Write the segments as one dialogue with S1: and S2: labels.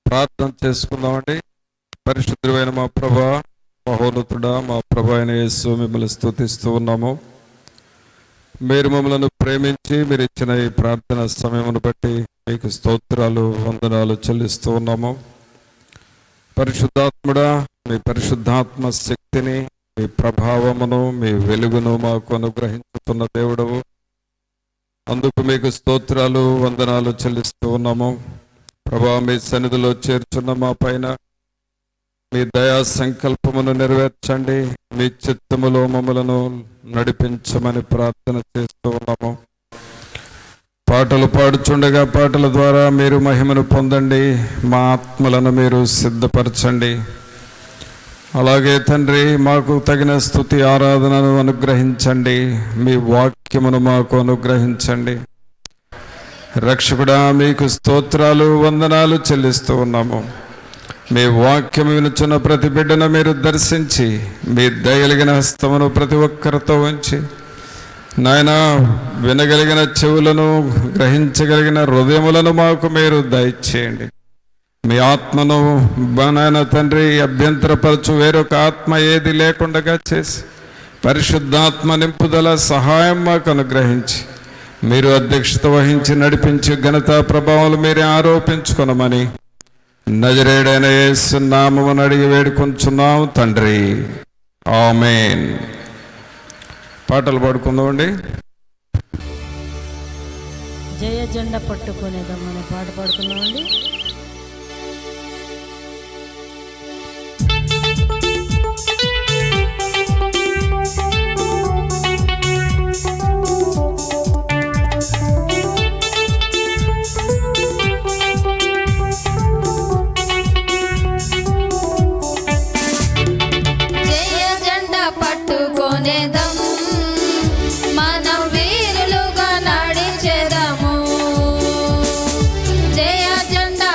S1: ప్రార్థన చేసుకుందామండి. పరిశుద్ధుడైన మా ప్రభా, మహోన్నతుడా, మా ప్రభు అయిన యేసు, మిమ్మల్ని స్తుతిస్తూ ఉన్నాము. మీరు మమ్మల్ని ప్రేమించి మీరు ఇచ్చిన ఈ ప్రార్థన సమయమును బట్టి మీకు స్తోత్రాలు, వందనాలు చెల్లిస్తూ ఉన్నాము. పరిశుద్ధాత్ముడా, మీ పరిశుద్ధాత్మ శక్తిని, మీ ప్రభావమును, మీ వెలుగును మాకు అనుగ్రహించుతున్న దేవుడవు. అందుకు మీకు స్తోత్రాలు, వందనాలు చెల్లిస్తూ ఉన్నాము. ప్రభా, మీ సన్నిధిలో చేర్చున్న మా పైన మీ దయా సంకల్పమును నెరవేర్చండి. మీ చిత్తములో మమ్మలను నడిపించమని ప్రార్థన చేస్తూ ఉన్నాము. పాటలు పాడుచుండగా పాటల ద్వారా మీరు మహిమను పొందండి. మా ఆత్మలను మీరు సిద్ధపరచండి. అలాగే తండ్రి, మాకు తగిన స్తుతి ఆరాధనను అనుగ్రహించండి. మీ వాక్యమును మాకు అనుగ్రహించండి. రక్షకుడా, మీకు స్తోత్రాలు, వందనాలు చెల్లిస్తూ ఉన్నాము. మీ వాక్యం వినుచున్న ప్రతి బిడ్డను మీరు దర్శించి మీ దయగలిగిన హస్తమును ప్రతి ఒక్కరితో ఉంచి, నాయన వినగలిగిన చెవులను, గ్రహించగలిగిన హృదయములను మాకు మీరు దయచేయండి. మీ ఆత్మను నాయన తండ్రి అభ్యంతరపరచు వేరొక ఆత్మ ఏది లేకుండా చేసి పరిశుద్ధాత్మ నింపుదల సహాయం మాకు అనుగ్రహించి మీరు అధ్యక్షత వహించి నడిపించి ఘనత ప్రభావాలు మీరే ఆరోపించుకొనమని నజరేయుడైన యేసు నామమున అడిగి వేడుకొంచున్నాము తండ్రి, ఆమేన్. పాటలు పాడుకుందామండి.
S2: జయ జెండా పట్టుకునేదమ్మనే పాట పాడుకుందామండి.
S3: జయ జెండా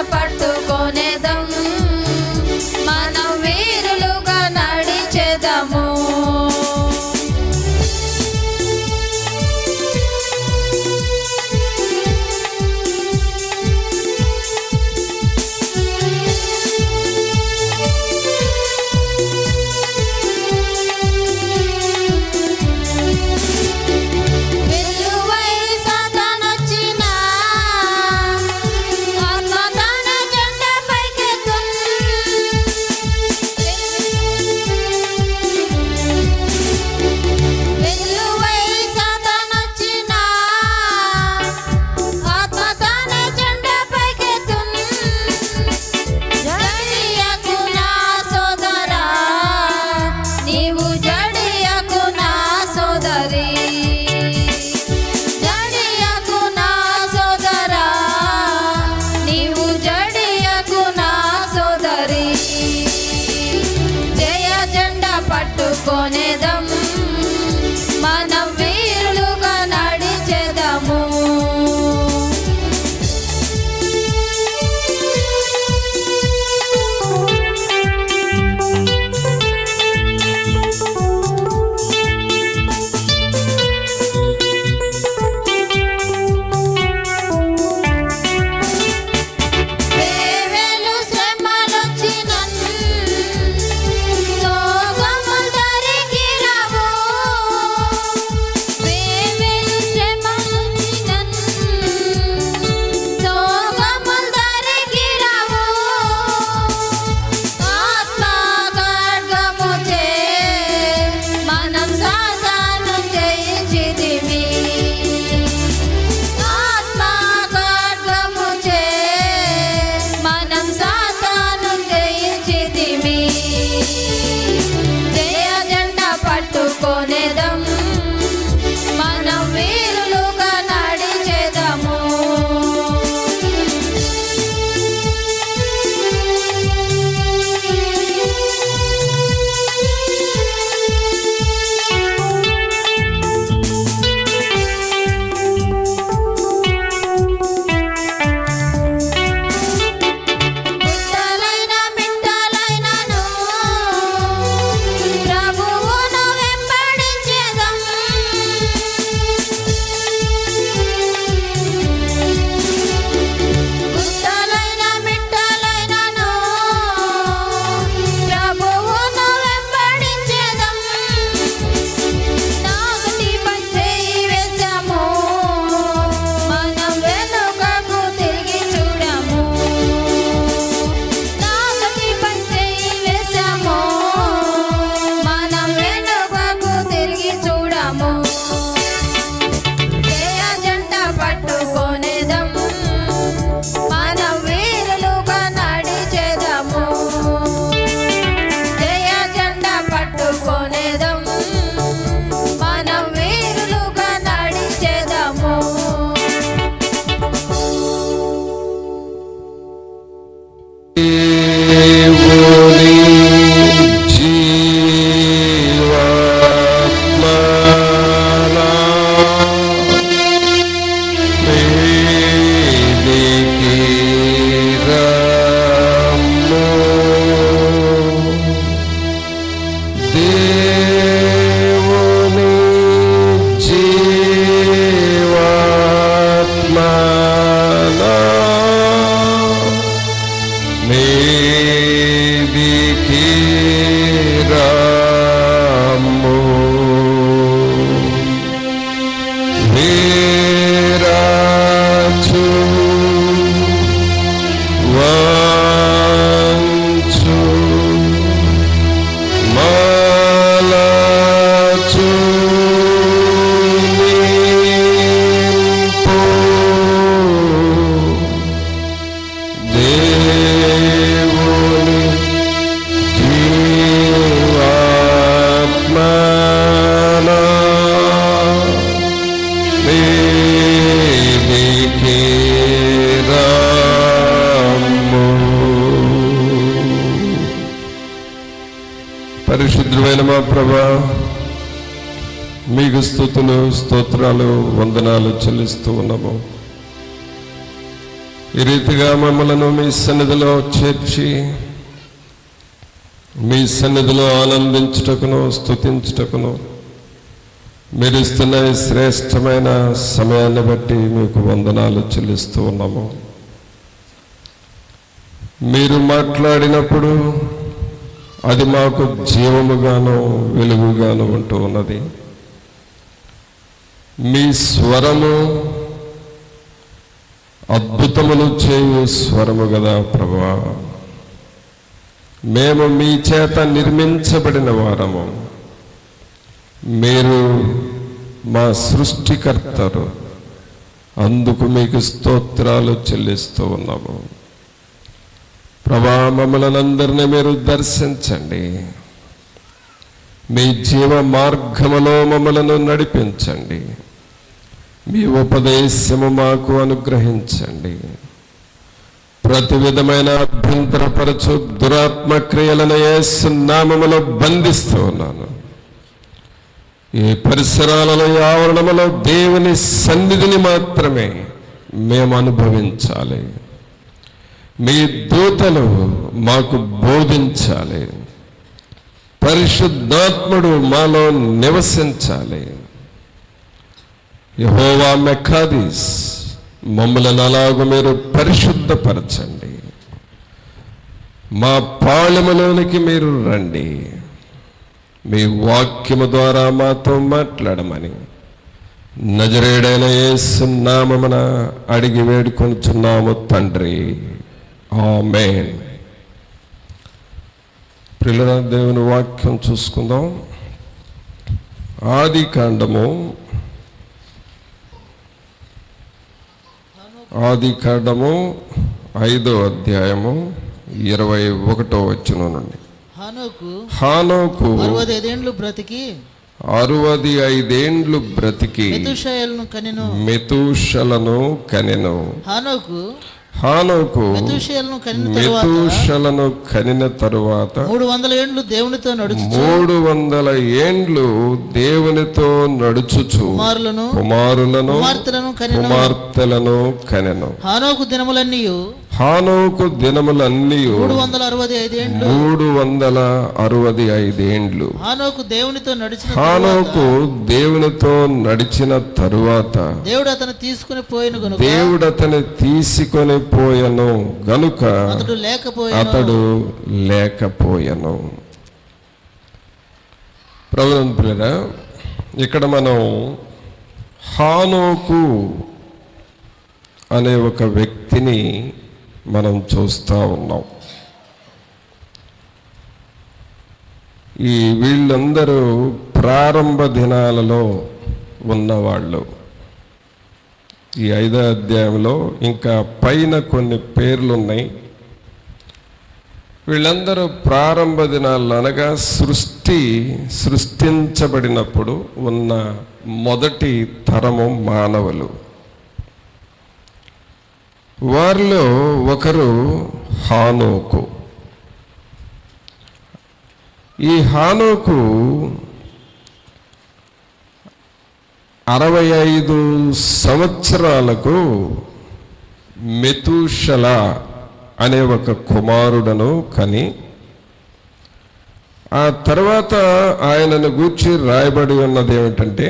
S1: పరిశుద్ధుడైన మా ప్రభువా, మీకు స్తుతులు, స్తోత్రాలు, వందనాలు చెల్లిస్తూ ఉన్నాము. ఈ రీతిగా మమ్మలను మీ సన్నిధిలో చేర్చి మీ సన్నిధిలో ఆనందించుటకును, స్తుతించుటకును మీరు ఇస్తున్న ఈ శ్రేష్టమైన సమయాన్ని బట్టి మీకు వందనాలు చెల్లిస్తూ ఉన్నాము. మీరు మాట్లాడినప్పుడు అది మాకు జీవముగాను వెలుగుగాను ఉంటూ ఉన్నది. మీ స్వరము అద్భుతములు చేయు స్వరము కదా ప్రభువా. మేము మీ చేత నిర్మించబడిన వారము, మీరు మా సృష్టికర్తరు, అందుకు మీకు స్తోత్రాలు చెల్లిస్తూ ఉన్నాము. ప్రభా, మమ్మల్ని అందరినీ మీరు దర్శించండి, మీ జీవ మార్గములో మమ్మలను నడిపించండి, మీ ఉపదేశము మాకు అనుగ్రహించండి. ప్రతి విధమైన అభ్యంతరపరచు దురాత్మ క్రియలను యేసు నామములో బంధిస్తూ ఉన్నాను. ఈ పరిసరాలలో, ఈ ఆవరణములో దేవుని సన్నిధిని మాత్రమే మేము అనుభవించాలి. మీ దూతలు మాకు బోధించాలి. పరిశుద్ధాత్ముడు మాలో నివసించాలి. యెహోవా మెకాదీస్, మమ్మల్ని అలాగూ మీరు పరిశుద్ధపరచండి. మా పాళెములోనికి మీరు రండి. మీ వాక్యము ద్వారా మాతో మాట్లాడమని నజరేయుడైన యేసు నామమున అడిగి వేడుకొనుచున్నాము తండ్రి, ఆమేన్. ప్రియుల దేవుని వాక్యం చూసుకుందాం. ఆది కాండము 5వ అధ్యాయము 21వ వచనం నుండి. హానోకు 65 ఏండ్లు బ్రతికి మెతూషలను కనెను. హానోకు మెతూషలను కనిన తరువాత
S2: 300 ఏండ్లు దేవునితో నడుచు
S1: 300 ఏండ్లు దేవునితో నడుచుచు కుమారులను కుమార్తెలను కనెను.
S2: హానోకు దినములన్నీ
S1: 365 ఏండ్లు
S2: హానోకు
S1: దేవునితో నడిచిన తరువాత
S2: దేవుడు
S1: అతని తీసుకొని పోయెను గనుక అతడు లేకపోయెను. ప్రభువుని ప్రియులారా, ఇక్కడ మనం హానోకు అనే ఒక వ్యక్తిని మనం చూస్తూ ఉన్నాం. వీళ్ళందరూ ప్రారంభ దినాలలో ఉన్నవాళ్ళు. ఈ 5వ అధ్యాయంలో ఇంకా పైన కొన్ని పేర్లు ఉన్నాయి. వీళ్ళందరూ ప్రారంభ దినాల్లో, అనగా సృష్టించబడినప్పుడు ఉన్న మొదటి తరము మానవులు. వారిలో ఒకరు హానోకు.
S3: ఈ హానోకు 65 సంవత్సరాలకు మెతూషల అనే ఒక కుమారుడను కని, ఆ తర్వాత ఆయనను గూర్చి రాయబడి ఉన్నది ఏమిటంటే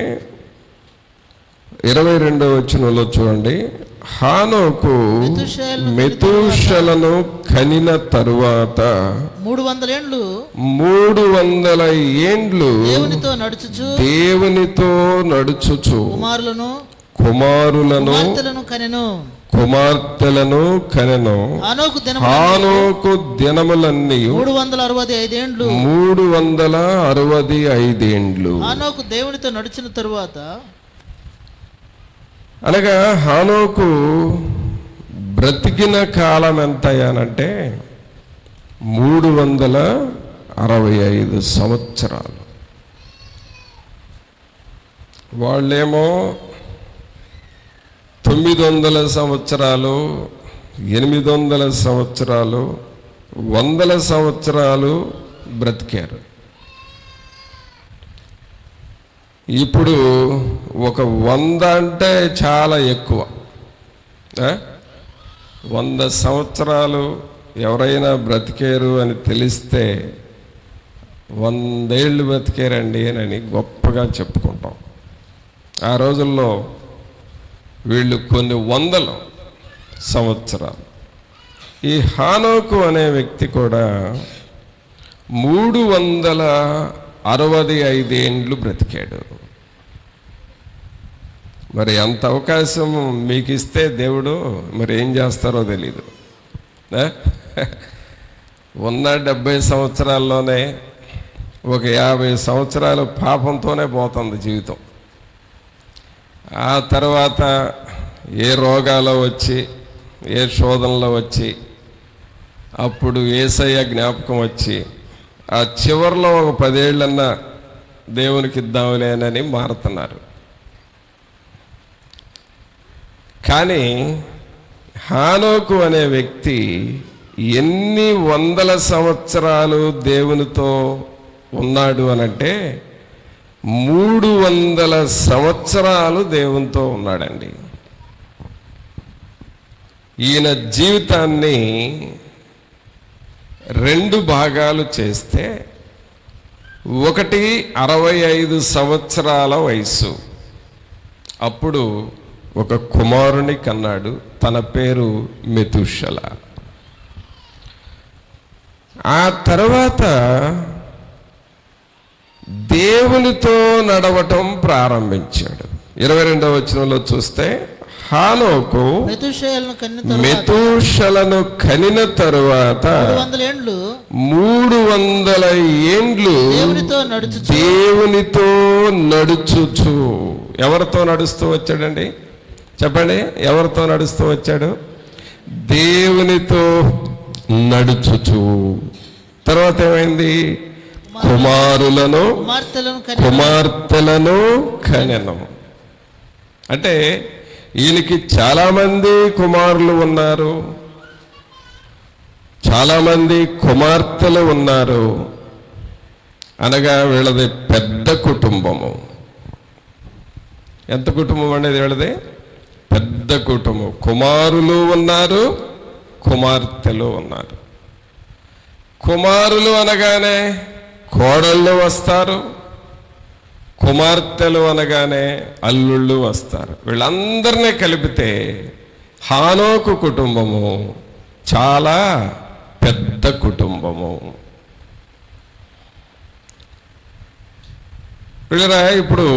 S3: 22వ వచనంలో చూడండి. హానోకు మెతూషలను కనిన తరువాత
S2: 300
S3: ఏండ్లు దేవునితో నడుచుచు కుమార్తెలను కనెను. హానోకు దినములన్నీ 365 ఏండ్లు.
S2: హానోకు దేవునితో నడిచిన తరువాత,
S3: అనగా హానోకు బ్రతికిన కాలం ఎంత అనంటే 365 సంవత్సరాలు. వాళ్ళేమో 900 సంవత్సరాలు, 800 సంవత్సరాలు, 100 సంవత్సరాలు బ్రతికారు. ఇప్పుడు ఒక 100 అంటే చాలా ఎక్కువ. 100 సంవత్సరాలు ఎవరైనా బ్రతికారు అని తెలిస్తే 100 ఏళ్ళు బ్రతికారండి అని గొప్పగా చెప్పుకుంటాం. ఆ రోజుల్లో వీళ్ళు కొన్ని 100 సంవత్సరాలు. ఈ హానోకు అనే వ్యక్తి కూడా 365 ఏండ్లు బ్రతికాడు. మరి అంత అవకాశం మీకు ఇస్తే దేవుడు మరి ఏం చేస్తారో తెలీదు. ఉన్న 70 సంవత్సరాల్లోనే ఒక 50 సంవత్సరాలు పాపంతోనే పోతుంది జీవితం. ఆ తర్వాత ఏ రోగాలు వచ్చి, ఏ శోధనలో వచ్చి, అప్పుడు యేసయ్య జ్ఞాపకం వచ్చి, ఆ చివరిలో ఒక 10 ఏళ్ళన్నా దేవునికి ఇద్దాంలేనని మారుతున్నారు. కానీ హానోకు అనే వ్యక్తి ఎన్ని 100 సంవత్సరాలు దేవునితో ఉన్నాడు అనంటే 300 సంవత్సరాలు దేవునితో ఉన్నాడండి. ఈయన జీవితాన్ని 2 భాగాలు చేస్తే, ఒకటి 65 సంవత్సరాల వయసు. అప్పుడు ఒక కుమారుని కన్నాడు. తన పేరు మెతూషల. ఆ తర్వాత దేవునితో నడవటం ప్రారంభించాడు. 22వ వచనంలో చూస్తే, హానోకు మెతూషలను కనిన తరువాత 300 ఏండ్లు దేవునితో నడుచుచు. ఎవరితో నడుస్తూ వచ్చాడండి? చెప్పండి, ఎవరితో నడుస్తూ వచ్చాడు? దేవునితో నడుచుచు. తర్వాత ఏమైంది? కుమార్తెలను కనెను. అంటే ఈయనకి చాలామంది కుమారులు ఉన్నారు, చాలామంది కుమార్తెలు ఉన్నారు. అనగా వీళ్ళది పెద్ద కుటుంబము. ఎంత కుటుంబం అనేది వీళ్ళది? పెద్ద కుటుంబం. కుమారులు ఉన్నారు, కుమార్తెలు ఉన్నారు. కుమారులు అనగానే కోడళ్ళు వస్తారు, కుమార్తెలు అనగానే అల్లుళ్ళు వస్తారు. వీళ్ళందరినీ కలిపితే హానోకు కుటుంబము చాలా పెద్ద కుటుంబము. వీళ్ళరా ఇప్పుడు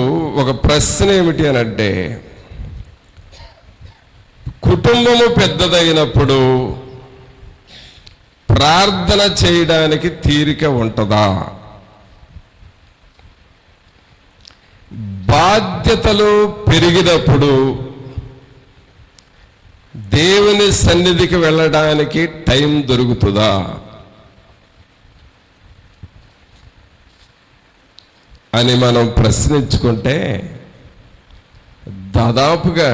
S3: ఒక ప్రశ్న ఏమిటి అనంటే, కుటుంబము పెద్దదైనప్పుడు ప్రార్థన చేయడానికి తీరిక ఉంటుందా? బాధ్యతలు పెరిగినప్పుడు దేవుని సన్నిధికి వెళ్ళడానికి టైం దొరుకుతుందా? అని మనం ప్రశ్నించుకుంటే దాదాపుగా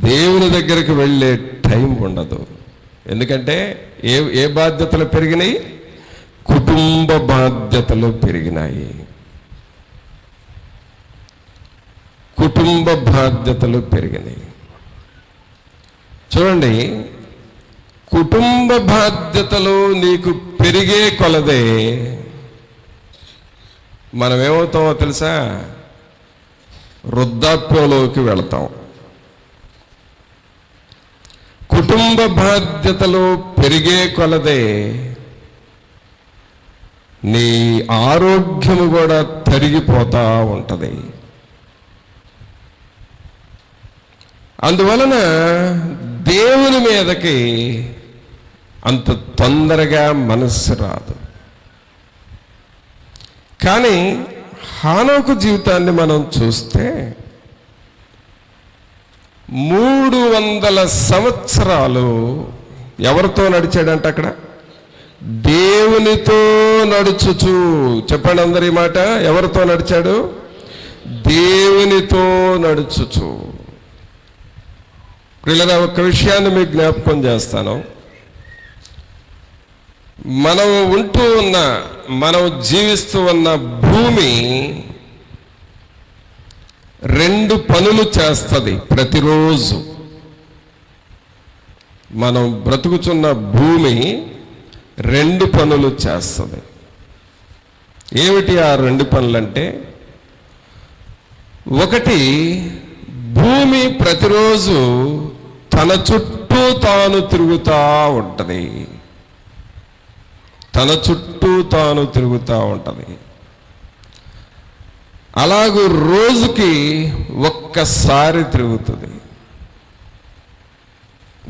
S3: దేవుని దగ్గరికి వెళ్ళే టైం ఉండదు. ఎందుకంటే ఏ బాధ్యతలు పెరిగినాయి? కుటుంబ కుటుంబ బాధ్యతలు పెరిగినాయి. కుటుంబ బాధ్యతలు పెరిగినాయి. చూడండి, కుటుంబ బాధ్యతలు నీకు పెరిగే కొలదే మనం ఏమవుతామో తెలుసా? వృద్ధాప్యంలోకి వెళతాం. కుటుంబ బాధ్యతలు పెరిగే కొలదే నీ ఆరోగ్యము కూడా తరిగిపోతా ఉంటుంది. అందువలన దేవుని మీదకి అంత తొందరగా మనస్సు రాదు. కానీ హానోకు జీవితాన్ని మనం చూస్తే 300 సంవత్సరాలు ఎవరితో నడిచాడంట? అక్కడ దేవునితో నడుచుచు. చెప్పండి అందరి మాట. ఎవరితో నడిచాడు? దేవునితో నడుచుచు. పిల్లల, ఒక విషయాన్ని మీకు జ్ఞాపకం చేస్తాను. మనం జీవిస్తూ ఉన్న భూమి 2 పనులు చేస్తుంది ప్రతిరోజు. మనం బ్రతుకుతున్న భూమి 2 పనులు చేస్తుంది. ఏమిటి ఆ 2 పనులంటే? ఒకటి, భూమి ప్రతిరోజు తన చుట్టూ తాను తిరుగుతూ ఉంటుంది. తన చుట్టూ తాను తిరుగుతూ ఉంటుంది. అలాగూ రోజుకి ఒక్కసారి తిరుగుతుంది.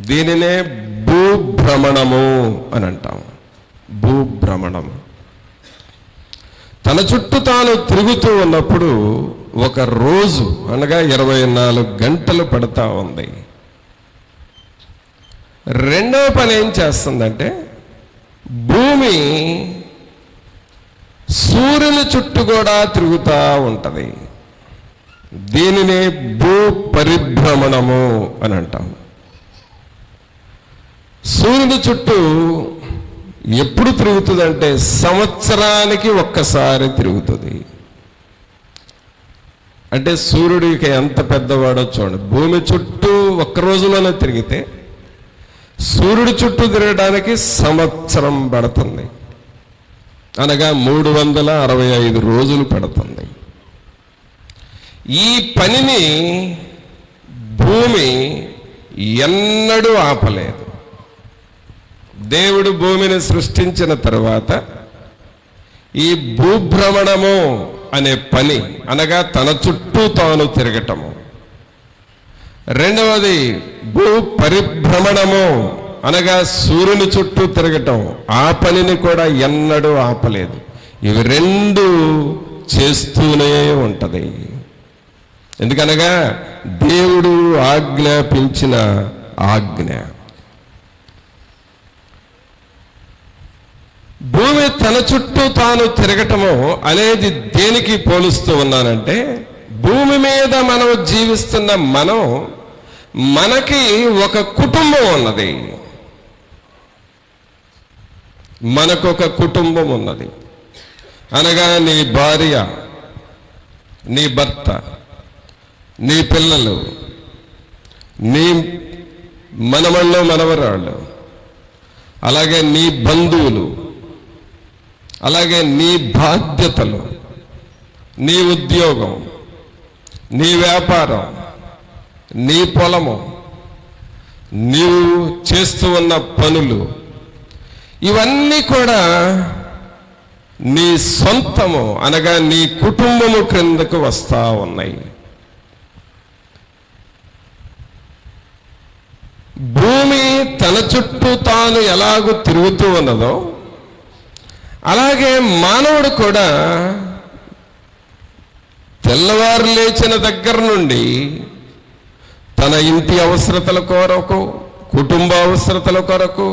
S3: దీనినే భూభ్రమణము అని అంటాం. భూభ్రమణము. తన చుట్టూ తాను తిరుగుతూ ఉన్నప్పుడు ఒక రోజు అనగా 24 గంటలు పడతా ఉంది. రెండవ పని ఏం చేస్తుందంటే, భూమి సూర్యుని చుట్టూ కూడా తిరుగుతూ ఉంటుంది. దీనినే భూ పరిభ్రమణము అని అంటాం. సూర్యుని చుట్టూ ఎప్పుడు తిరుగుతుందంటే సంవత్సరానికి ఒక్కసారి తిరుగుతుంది. అంటే సూర్యుడికి ఎంత పెద్దవాడో చూడండి. భూమి చుట్టూ ఒక్క రోజులోనే తిరిగితే సూర్యుడి చుట్టూ తిరగడానికి సంవత్సరం పడుతుంది. అనగా 365 రోజులు పడుతుంది. ఈ పనిని భూమి ఎన్నడూ ఆపలేదు. దేవుడు భూమిని సృష్టించిన తరువాత ఈ భూభ్రమణము అనే పని, అనగా తన చుట్టూ తాను తిరగటము. రెండవది భూ పరిభ్రమణము, అనగా సూర్యుని చుట్టూ తిరగటం. ఆ పనిని కూడా ఎన్నడూ ఆపలేదు. ఇవి 2 చేస్తూనే ఉంటది. ఎందుకనగా దేవుడు ఆజ్ఞాపించిన ఆజ్ఞ. భూమి తన చుట్టూ తాను తిరగటము అనేది దేనికి పోలుస్తూ ఉన్నానంటే, భూమి మీద మనం జీవిస్తున్న మనకి ఒక కుటుంబం ఉన్నది. మనకొక కుటుంబం ఉన్నది. అనగా నీ భార్య, నీ భర్త, నీ పిల్లలు, నీ మనవళ్ళు మనవరాళ్ళు, అలాగే నీ బంధువులు, అలాగే నీ బాధ్యతలు, నీ ఉద్యోగం, నీ వ్యాపారం, నీ పొలము, నీవు చేస్తూ ఉన్న పనులు, ఇవన్నీ కూడా నీ సొంతము, అనగా నీ కుటుంబము క్రిందకు వస్తూ ఉన్నాయి. భూమి తన చుట్టూ తాను ఎలాగూ తిరుగుతూ ఉన్నదో అలాగే మానవుడు కూడా తెల్లవారు లేచిన దగ్గర నుండి తన ఇంటి అవసరతల కొరకు, కుటుంబ అవసరతల కొరకు,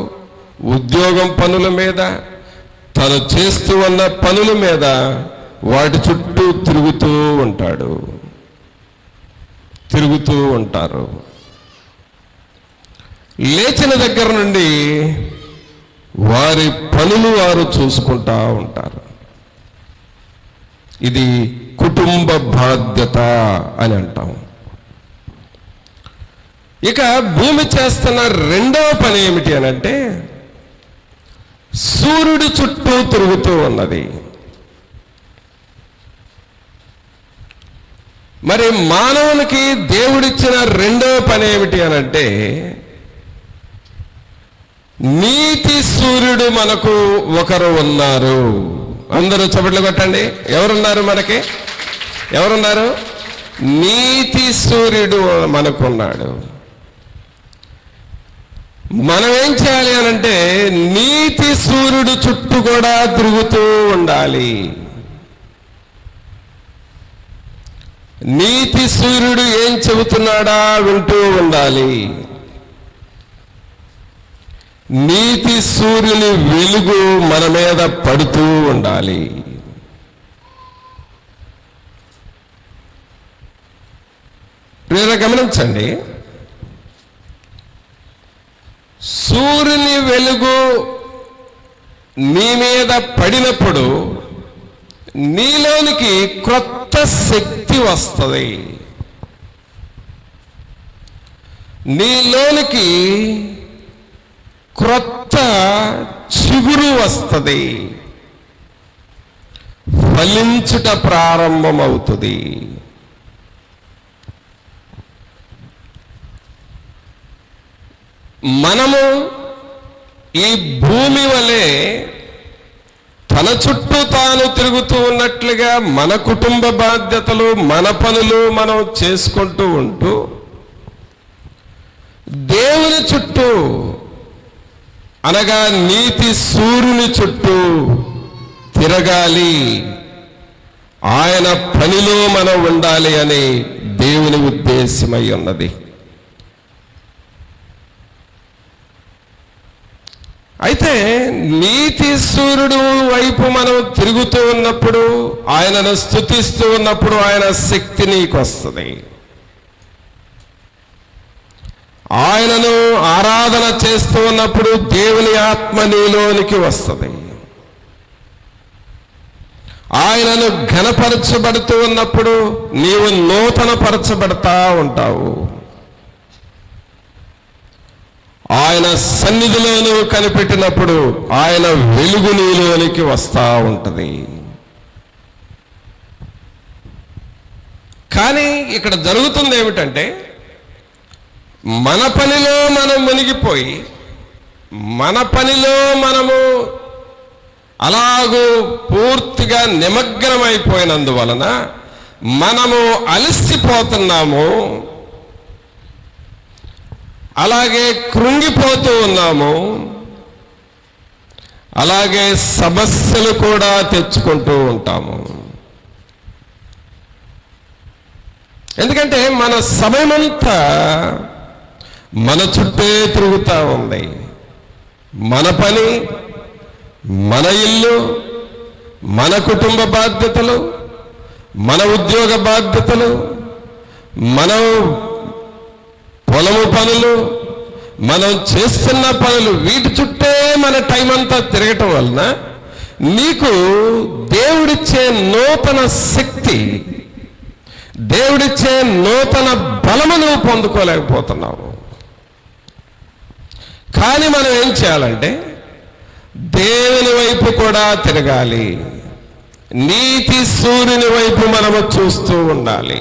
S3: ఉద్యోగం పనుల మీద, తను చేస్తూ ఉన్న పనుల మీద వాటి చుట్టూ తిరుగుతూ ఉంటారు. లేచిన దగ్గర నుండి వారి పనులు వారు చూసుకుంటా ఉంటారు. ఇది కుటుంబ బాధ్యత అని అంటాం. ఇక భూమి చేస్తున్న రెండవ పని ఏమిటి అని అంటే సూర్యుడు చుట్టూ తిరుగుతూ ఉన్నది. మరి మానవునికి దేవుడిచ్చిన రెండవ పని ఏమిటి అని అంటే నీతి సూర్యుడు మనకు ఒకరు ఉన్నారు. అందరూ చప్పట్లు కొట్టండి. ఎవరున్నారు మనకి? ఎవరున్నారు? నీతి సూర్యుడు మనకున్నాడు. మనం ఏం చేయాలి అనంటే నీతి సూర్యుడు చుట్టూ కూడా తిరుగుతూ ఉండాలి. నీతి సూర్యుడు ఏం చెబుతున్నాడా వింటూ ఉండాలి. నీతి సూర్యుని వెలుగు మన మీద పడుతూ ఉండాలి. ప్రియరా గమనించండి, సూర్యుని వెలుగు నీ మీద పడినప్పుడు నీలోనికి క్రొత్త శక్తి వస్తుంది. నీలోనికి క్రొత్త చిగురు వస్తుంది. ఫలించుట ప్రారంభమవుతుంది. మనము ఈ భూమి వలె తన చుట్టూ తాను తిరుగుతూ ఉన్నట్లుగా మన కుటుంబ బాధ్యతలు మన పనులు మనం చేసుకుంటూ ఉంటూ దేవుని చుట్టూ అనగా నీతి సూర్యుని చుట్టూ తిరగాలి. ఆయన పనిలో మనం ఉండాలి అని దేవుని ఉద్దేశమై ఉన్నది. అయితే నీతి సూర్యుడు వైపు మనం తిరుగుతూ ఉన్నప్పుడు, ఆయనను స్తుతిస్తూ ఉన్నప్పుడు ఆయన శక్తి నీకు వస్తుంది. ఆయనను ఆరాధన చేస్తూ ఉన్నప్పుడు దేవుని ఆత్మ నీలోనికి వస్తుంది. ఆయనను ఘనపరచబడుతూ ఉన్నప్పుడు నీవు నూతన పరచబడతా ఉంటావు. ఆయన సన్నిధిలోనూ కనిపెట్టినప్పుడు ఆయన వెలుగు నీలోనికి వస్తూ ఉంటుంది. కానీ ఇక్కడ జరుగుతుంది ఏమిటంటే మన పనిలో మనం మునిగిపోయి మన పనిలో మనము అలాగూ పూర్తిగా నిమగ్నమైపోయినందువలన మనము అలసిపోతున్నాము, అలాగే కృంగిపోతూ ఉన్నాము, అలాగే సమస్యలు కూడా తెచ్చుకుంటూ ఉంటాము. ఎందుకంటే మన సమయమంతా మన చుట్టే తిరుగుతూ ఉంది. మన పని, మన ఇల్లు, మన కుటుంబ బాధ్యతలు, మన ఉద్యోగ బాధ్యతలు, మన పొలము పనులు, మనం చేస్తున్న పనులు, వీటి చుట్టే మన టైం అంతా తిరగటం వలన నీకు దేవుడిచ్చే నూతన శక్తి, దేవుడిచ్చే నూతన బలము నువ్వు పొందుకోలేకపోతున్నావు. కానీ మనం ఏం చేయాలంటే దేవుని వైపు కూడా తిరగాలి. నీతి సూర్యుని వైపు మనము చూస్తూ ఉండాలి.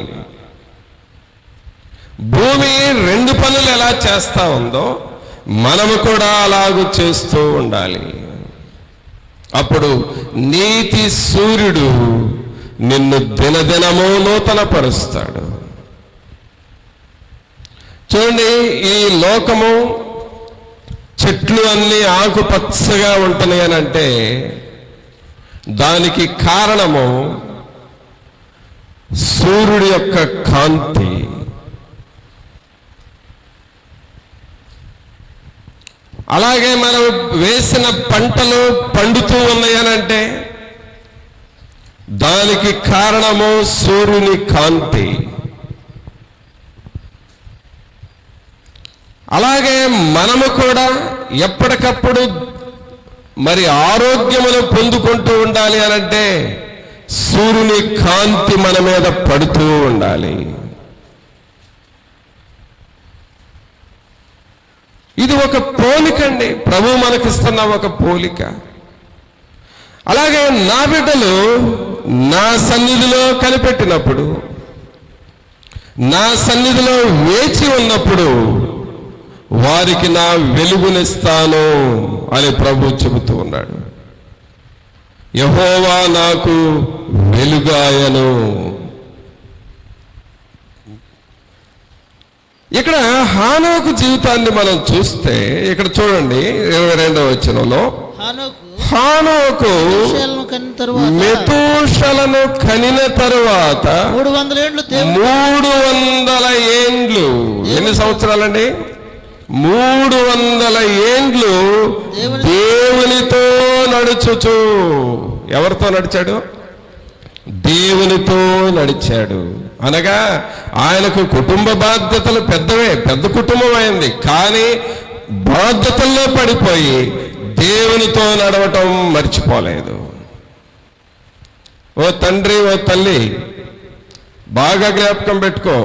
S3: భూమి రెండు పనులు ఎలా చేస్తా ఉందో మనము కూడా అలాగూ చేస్తూ ఉండాలి. అప్పుడు నీతి సూర్యుడు నిన్ను దినదినము నూతన పరుస్తాడు. చూడండి, ఈ లోకము చెట్లు అన్నీ ఆకుపచ్చగా ఉంటున్నాయి అని అంటే దానికి కారణము సూర్యుడి యొక్క కాంతి. అలాగే మనం వేసిన పంటలు పండుతూ ఉన్నాయనంటే దానికి కారణము సూర్యుని కాంతి. అలాగే మనము కూడా ఎప్పటికప్పుడు మరి ఆరోగ్యమును పొందుకుంటూ ఉండాలి అనంటే సూర్యుని కాంతి మన మీద పడుతూ ఉండాలి. ఇది ఒక పోలిక అండి, ప్రభు మనకిస్తున్న ఒక పోలిక. అలాగే నా బిడ్డలు నా సన్నిధిలో కనిపెట్టినప్పుడు, నా సన్నిధిలో వేచి ఉన్నప్పుడు వారికి నా వెలుగునిస్తాను అని ప్రభు చెబుతూ ఉన్నాడు. యెహోవా నాకు వెలుగాయను. ఇక్కడ హానోకు జీవితాన్ని మనం చూస్తే ఇక్కడ చూడండి 22వ వచనంలో, హానోకు మెతూషలను కనిన తరువాత 300 ఏండ్లు, ఎన్ని సంవత్సరాలండి? 300 ఏండ్లు దేవునితో నడుచుచు. ఎవరితో నడిచాడు? దేవునితో నడిచాడు. అనగా ఆయనకు కుటుంబ బాధ్యతలు పెద్దవే, పెద్ద కుటుంబం అయింది. కానీ బాధ్యతల్లో పడిపోయి దేవునితో నడవటం మర్చిపోలేదు. ఓ తండ్రి, ఓ తల్లి, బాగా జ్ఞాపకం పెట్టుకో.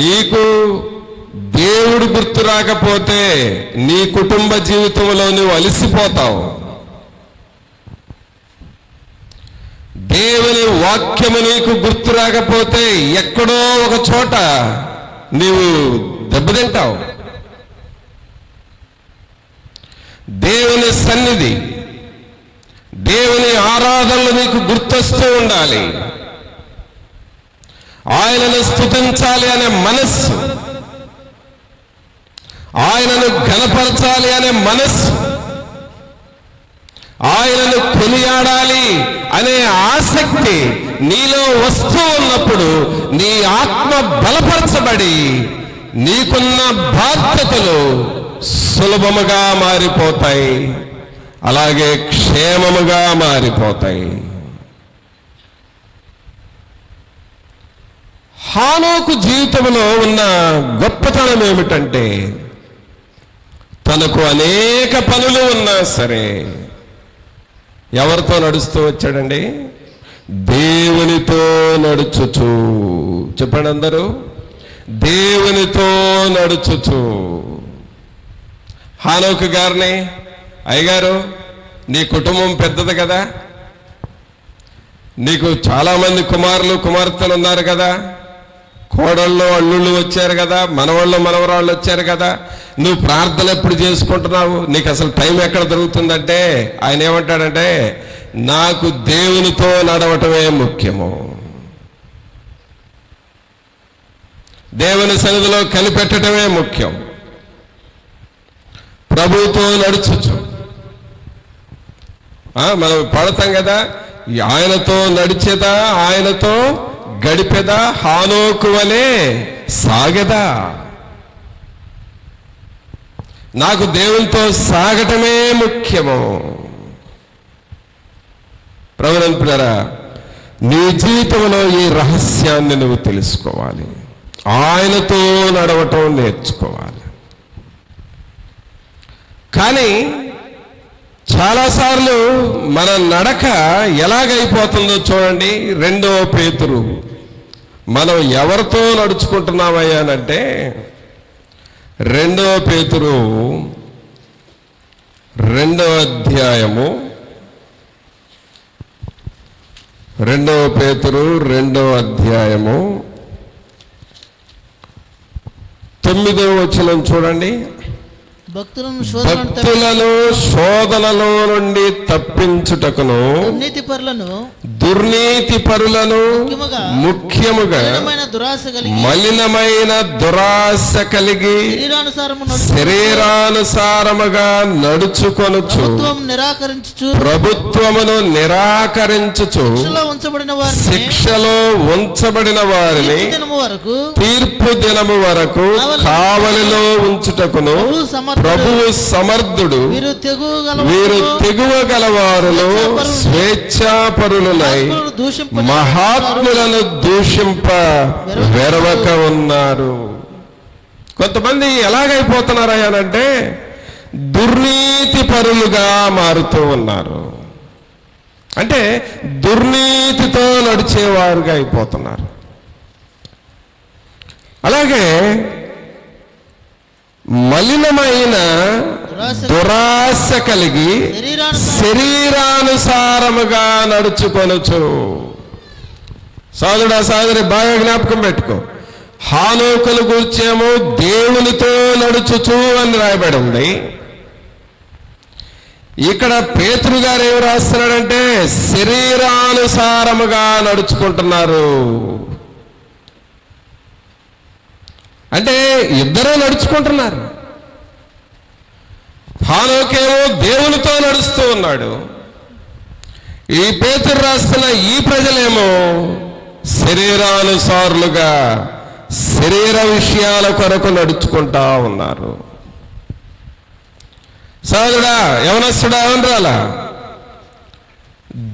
S3: నీకు దేవుడు గుర్తు రాకపోతే నీ కుటుంబ జీవితంలో నువ్వు అలసిపోతావు. దేవుని వాక్యము నీకు గుర్తు రాకపోతే ఎక్కడో ఒక చోట నీవు దెబ్బతింటావు. దేవుని సన్నిధి, దేవుని ఆరాధనలు నీకు గుర్తొస్తూ ఉండాలి. ఆయనను స్తుతించాలి అనే మనస్సు, ఆయనను ఘనపరచాలి అనే మనస్సు, ఆయనను కొనియాడాలి అనే ఆసక్తి నీలో వస్తూ ఉన్నప్పుడు నీ ఆత్మ బలపరచబడి నీకున్న బాధ్యతలు సులభముగా మారిపోతాయి, అలాగే క్షేమముగా మారిపోతాయి. హానోకు జీవితంలో ఉన్న గొప్పతనం ఏమిటంటే, తనకు అనేక పనులు ఉన్నా సరే ఎవరితో నడుస్తూ వచ్చాడండి? దేవునితో నడుచుచు. చెప్పండి అందరూ, దేవునితో నడుచుచు. హానోకు గారిని, అయ్యగారు నీ కుటుంబం పెద్దది కదా, నీకు చాలామంది కుమారులు కుమార్తెలు ఉన్నారు కదా, కోడళ్ళు అల్లుళ్ళు వచ్చారు కదా, మనవాళ్ళు మనవరాళ్ళు వచ్చారు కదా, నువ్వు ప్రార్థన ఎప్పుడు చేసుకుంటున్నావు? నీకు అసలు టైం ఎక్కడ దొరుకుతుందంటే ఆయన ఏమంటాడంటే, నాకు దేవునితో నడవటమే ముఖ్యము, దేవుని సన్నిధిలో కనిపెట్టడమే ముఖ్యం, ప్రభువుతో నడుచుచు. మనం పడతాం కదా, ఆయనతో నడిచేదా, ఆయనతో గడిపెదా, హానోకు వలె సాగెదా. నాకు దేవునితో సాగటమే ముఖ్యము. ప్రభునంతులారా, నీ జీవితంలో ఈ రహస్యాన్ని నువ్వు తెలుసుకోవాలి. ఆయనతో నడవటం నేర్చుకోవాలి. కానీ చాలాసార్లు మన నడక ఎలాగైపోతుందో చూడండి. 2వ పేతురు, మనం ఎవరితో నడుచుకుంటున్నామయ్యానంటే 2వ పేతురు 2వ అధ్యాయము 2వ పేతురు 2వ అధ్యాయము 9వ వచనం చూడండి. భక్తులను శోధనలో నుండి తప్పించుటకును దుర్నీతి పరులను ముఖ్యముగా మలినమైన దురాశ కలిగి శరీరానుసారముగా నడుచుకొనుచు ప్రభుత్వమును నిరాకరించుచు శిక్షలో ఉంచబడిన వారిని తీర్పు దినము వరకు కావలిలో ఉంచుటకును ప్రభువు సమర్థుడు. వీరు తెగువగలవారును స్వేచ్ఛాపరులై మహాత్ములను దూషింప వెరవక ఉన్నారు. కొంతమంది ఎలాగైపోతున్నారయ్యానంటే దుర్నీతి పరులుగా మారుతూ ఉన్నారు. అంటే దుర్నీతితో నడిచేవారుగా అయిపోతున్నారు. అలాగే మలినమైన దురాశ కలిగి శరీరానుసారముగా నడుచుకొనుచు. సోదరుడా సోదరి, బాగా జ్ఞాపకం పెట్టుకో. హానోకుల గురించేమో దేవునితో నడుచుచు అని రాయబడి ఉంది. ఇక్కడ పేతురు గారు ఏమి రాస్తున్నాడంటే శరీరానుసారముగా నడుచుకుంటున్నారు. అంటే ఇద్దరూ నడుచుకుంటున్నారు. హానోకేమో దేవునితో నడుస్తూ ఉన్నాడు. ఈ పేతురు రాస్తున్న ఈ ప్రజలేమో శరీరానుసారులుగా శరీర విషయాల కొరకు నడుచుకుంటా ఉన్నారు. సోదరుడా, యవనస్తుడా, అనరాలా,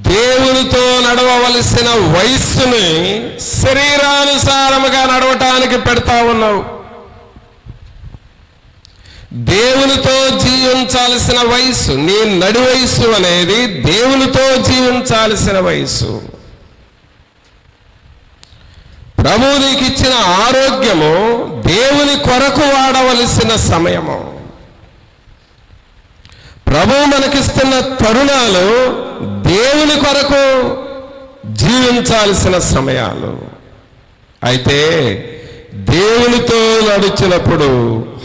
S3: దేవునితో నడవవలసిన వయస్సుని శరీరానుసారముగా నడవటానికి పెడతా ఉన్నావు. దేవునితో జీవించాల్సిన వయస్సు, నీ నడి వయస్సు అనేది దేవునితో జీవించాల్సిన వయస్సు. ప్రభువు నీకు ఇచ్చిన ఆరోగ్యము దేవుని కొరకు వాడవలసిన సమయము. ప్రభువు మనకిస్తున్న తరుణాలు దేవుని కొరకు జీవించాల్సిన సమయాలు. అయితే దేవునితో నడిచినప్పుడు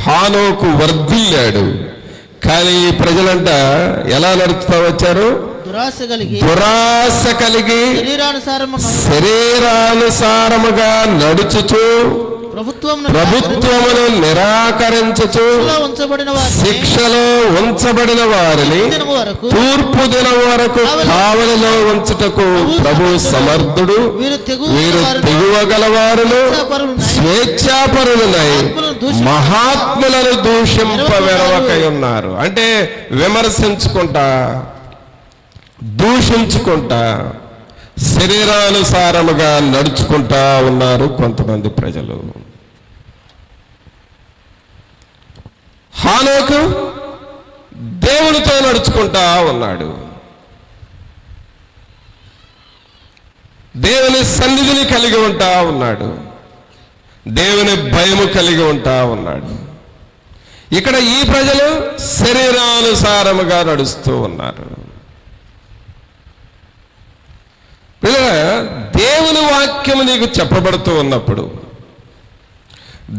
S3: హానోకు వర్ధిల్లాడు. కానీ ఈ ప్రజలంట ఎలా నడుపుతా వచ్చారు? దురాశ కలిగి శరీరానుసారముగా నడుచుచు ప్రభుత్వమును నిరాకరించుచు శిక్షలో ఉంచబడిన వారిని తూర్పు దినం వరకు కావలిలో ఉంచుటకు ప్రభు సమర్థుడు. వీరు తెగువగలవారును స్వేచ్ఛాపరులై మహాత్ములను దూషింపవెరవకై ఉన్నారు. అంటే విమర్శించుకుంటా, దూషించుకుంటా, శరీరానుసారముగా నడుచుకుంటా ఉన్నారు కొంతమంది ప్రజలు. హానోకు దేవునితో నడుచుకుంటా ఉన్నాడు. దేవుని సన్నిధిని కలిగి ఉంటా ఉన్నాడు. దేవుని భయము కలిగి ఉంటా ఉన్నాడు. ఇక్కడ ఈ ప్రజలు శరీరానుసారముగా నడుస్తూ ఉన్నారు. దేవుని వాక్యము నీకు చెప్పబడుతూ ఉన్నప్పుడు,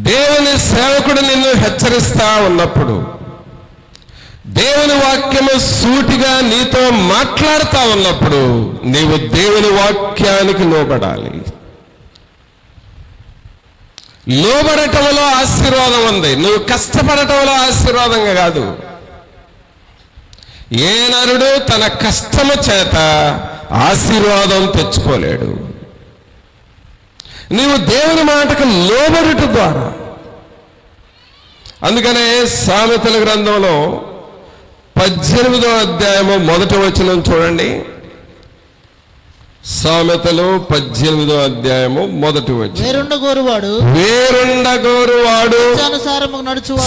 S3: దేవుని సేవకుడు నిన్ను హెచ్చరిస్తా ఉన్నప్పుడు, దేవుని వాక్యము సూటిగా నీతో మాట్లాడుతూ ఉన్నప్పుడు నీవు దేవుని వాక్యానికి లోబడాలి. లోబడటంలో ఆశీర్వాదం ఉంది. నువ్వు కష్టపడటంలో ఆశీర్వాదంగా కాదు. ఏ నరుడు తన కష్టము చేత ఆశీర్వాదం తెచ్చుకోలేడు. నీవు దేవుని మాటకు లోబడుట ద్వారా. అందుకనే సామెతల గ్రంథంలో 18వ అధ్యాయము 1వ వచనం చూడండి. సామెతలు 18వ అధ్యాయము 1వ వచనం. వేరుండగోరువాడు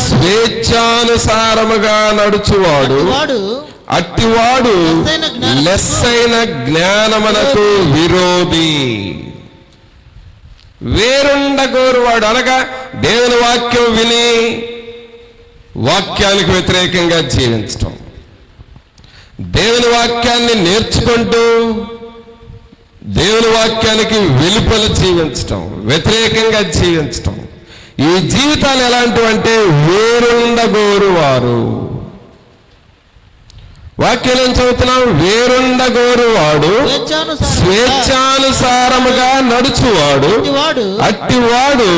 S3: స్వేచ్ఛానుసారముగా నడుచువాడు అట్టివాడు లెస్సైన జ్ఞానమునకు విరోధి. వేరుండగోరువాడు అనగా దేవుని వాక్యం విని వాక్యానికి వ్యతిరేకంగా జీవించటం, దేవుని వాక్యాన్ని నేర్చుకుంటూ దేవుని వాక్యానికి వెలుపల జీవించటం, వ్యతిరేకంగా జీవించటం, ఈ జీవితాలు ఎలాంటివంటే వేరుండగోరువారు. వాక్యం ఏం చదువుతున్నాం? వేరుండగోరువాడు స్వేచ్ఛానుసారముగా నడుచువాడు అట్టివాడు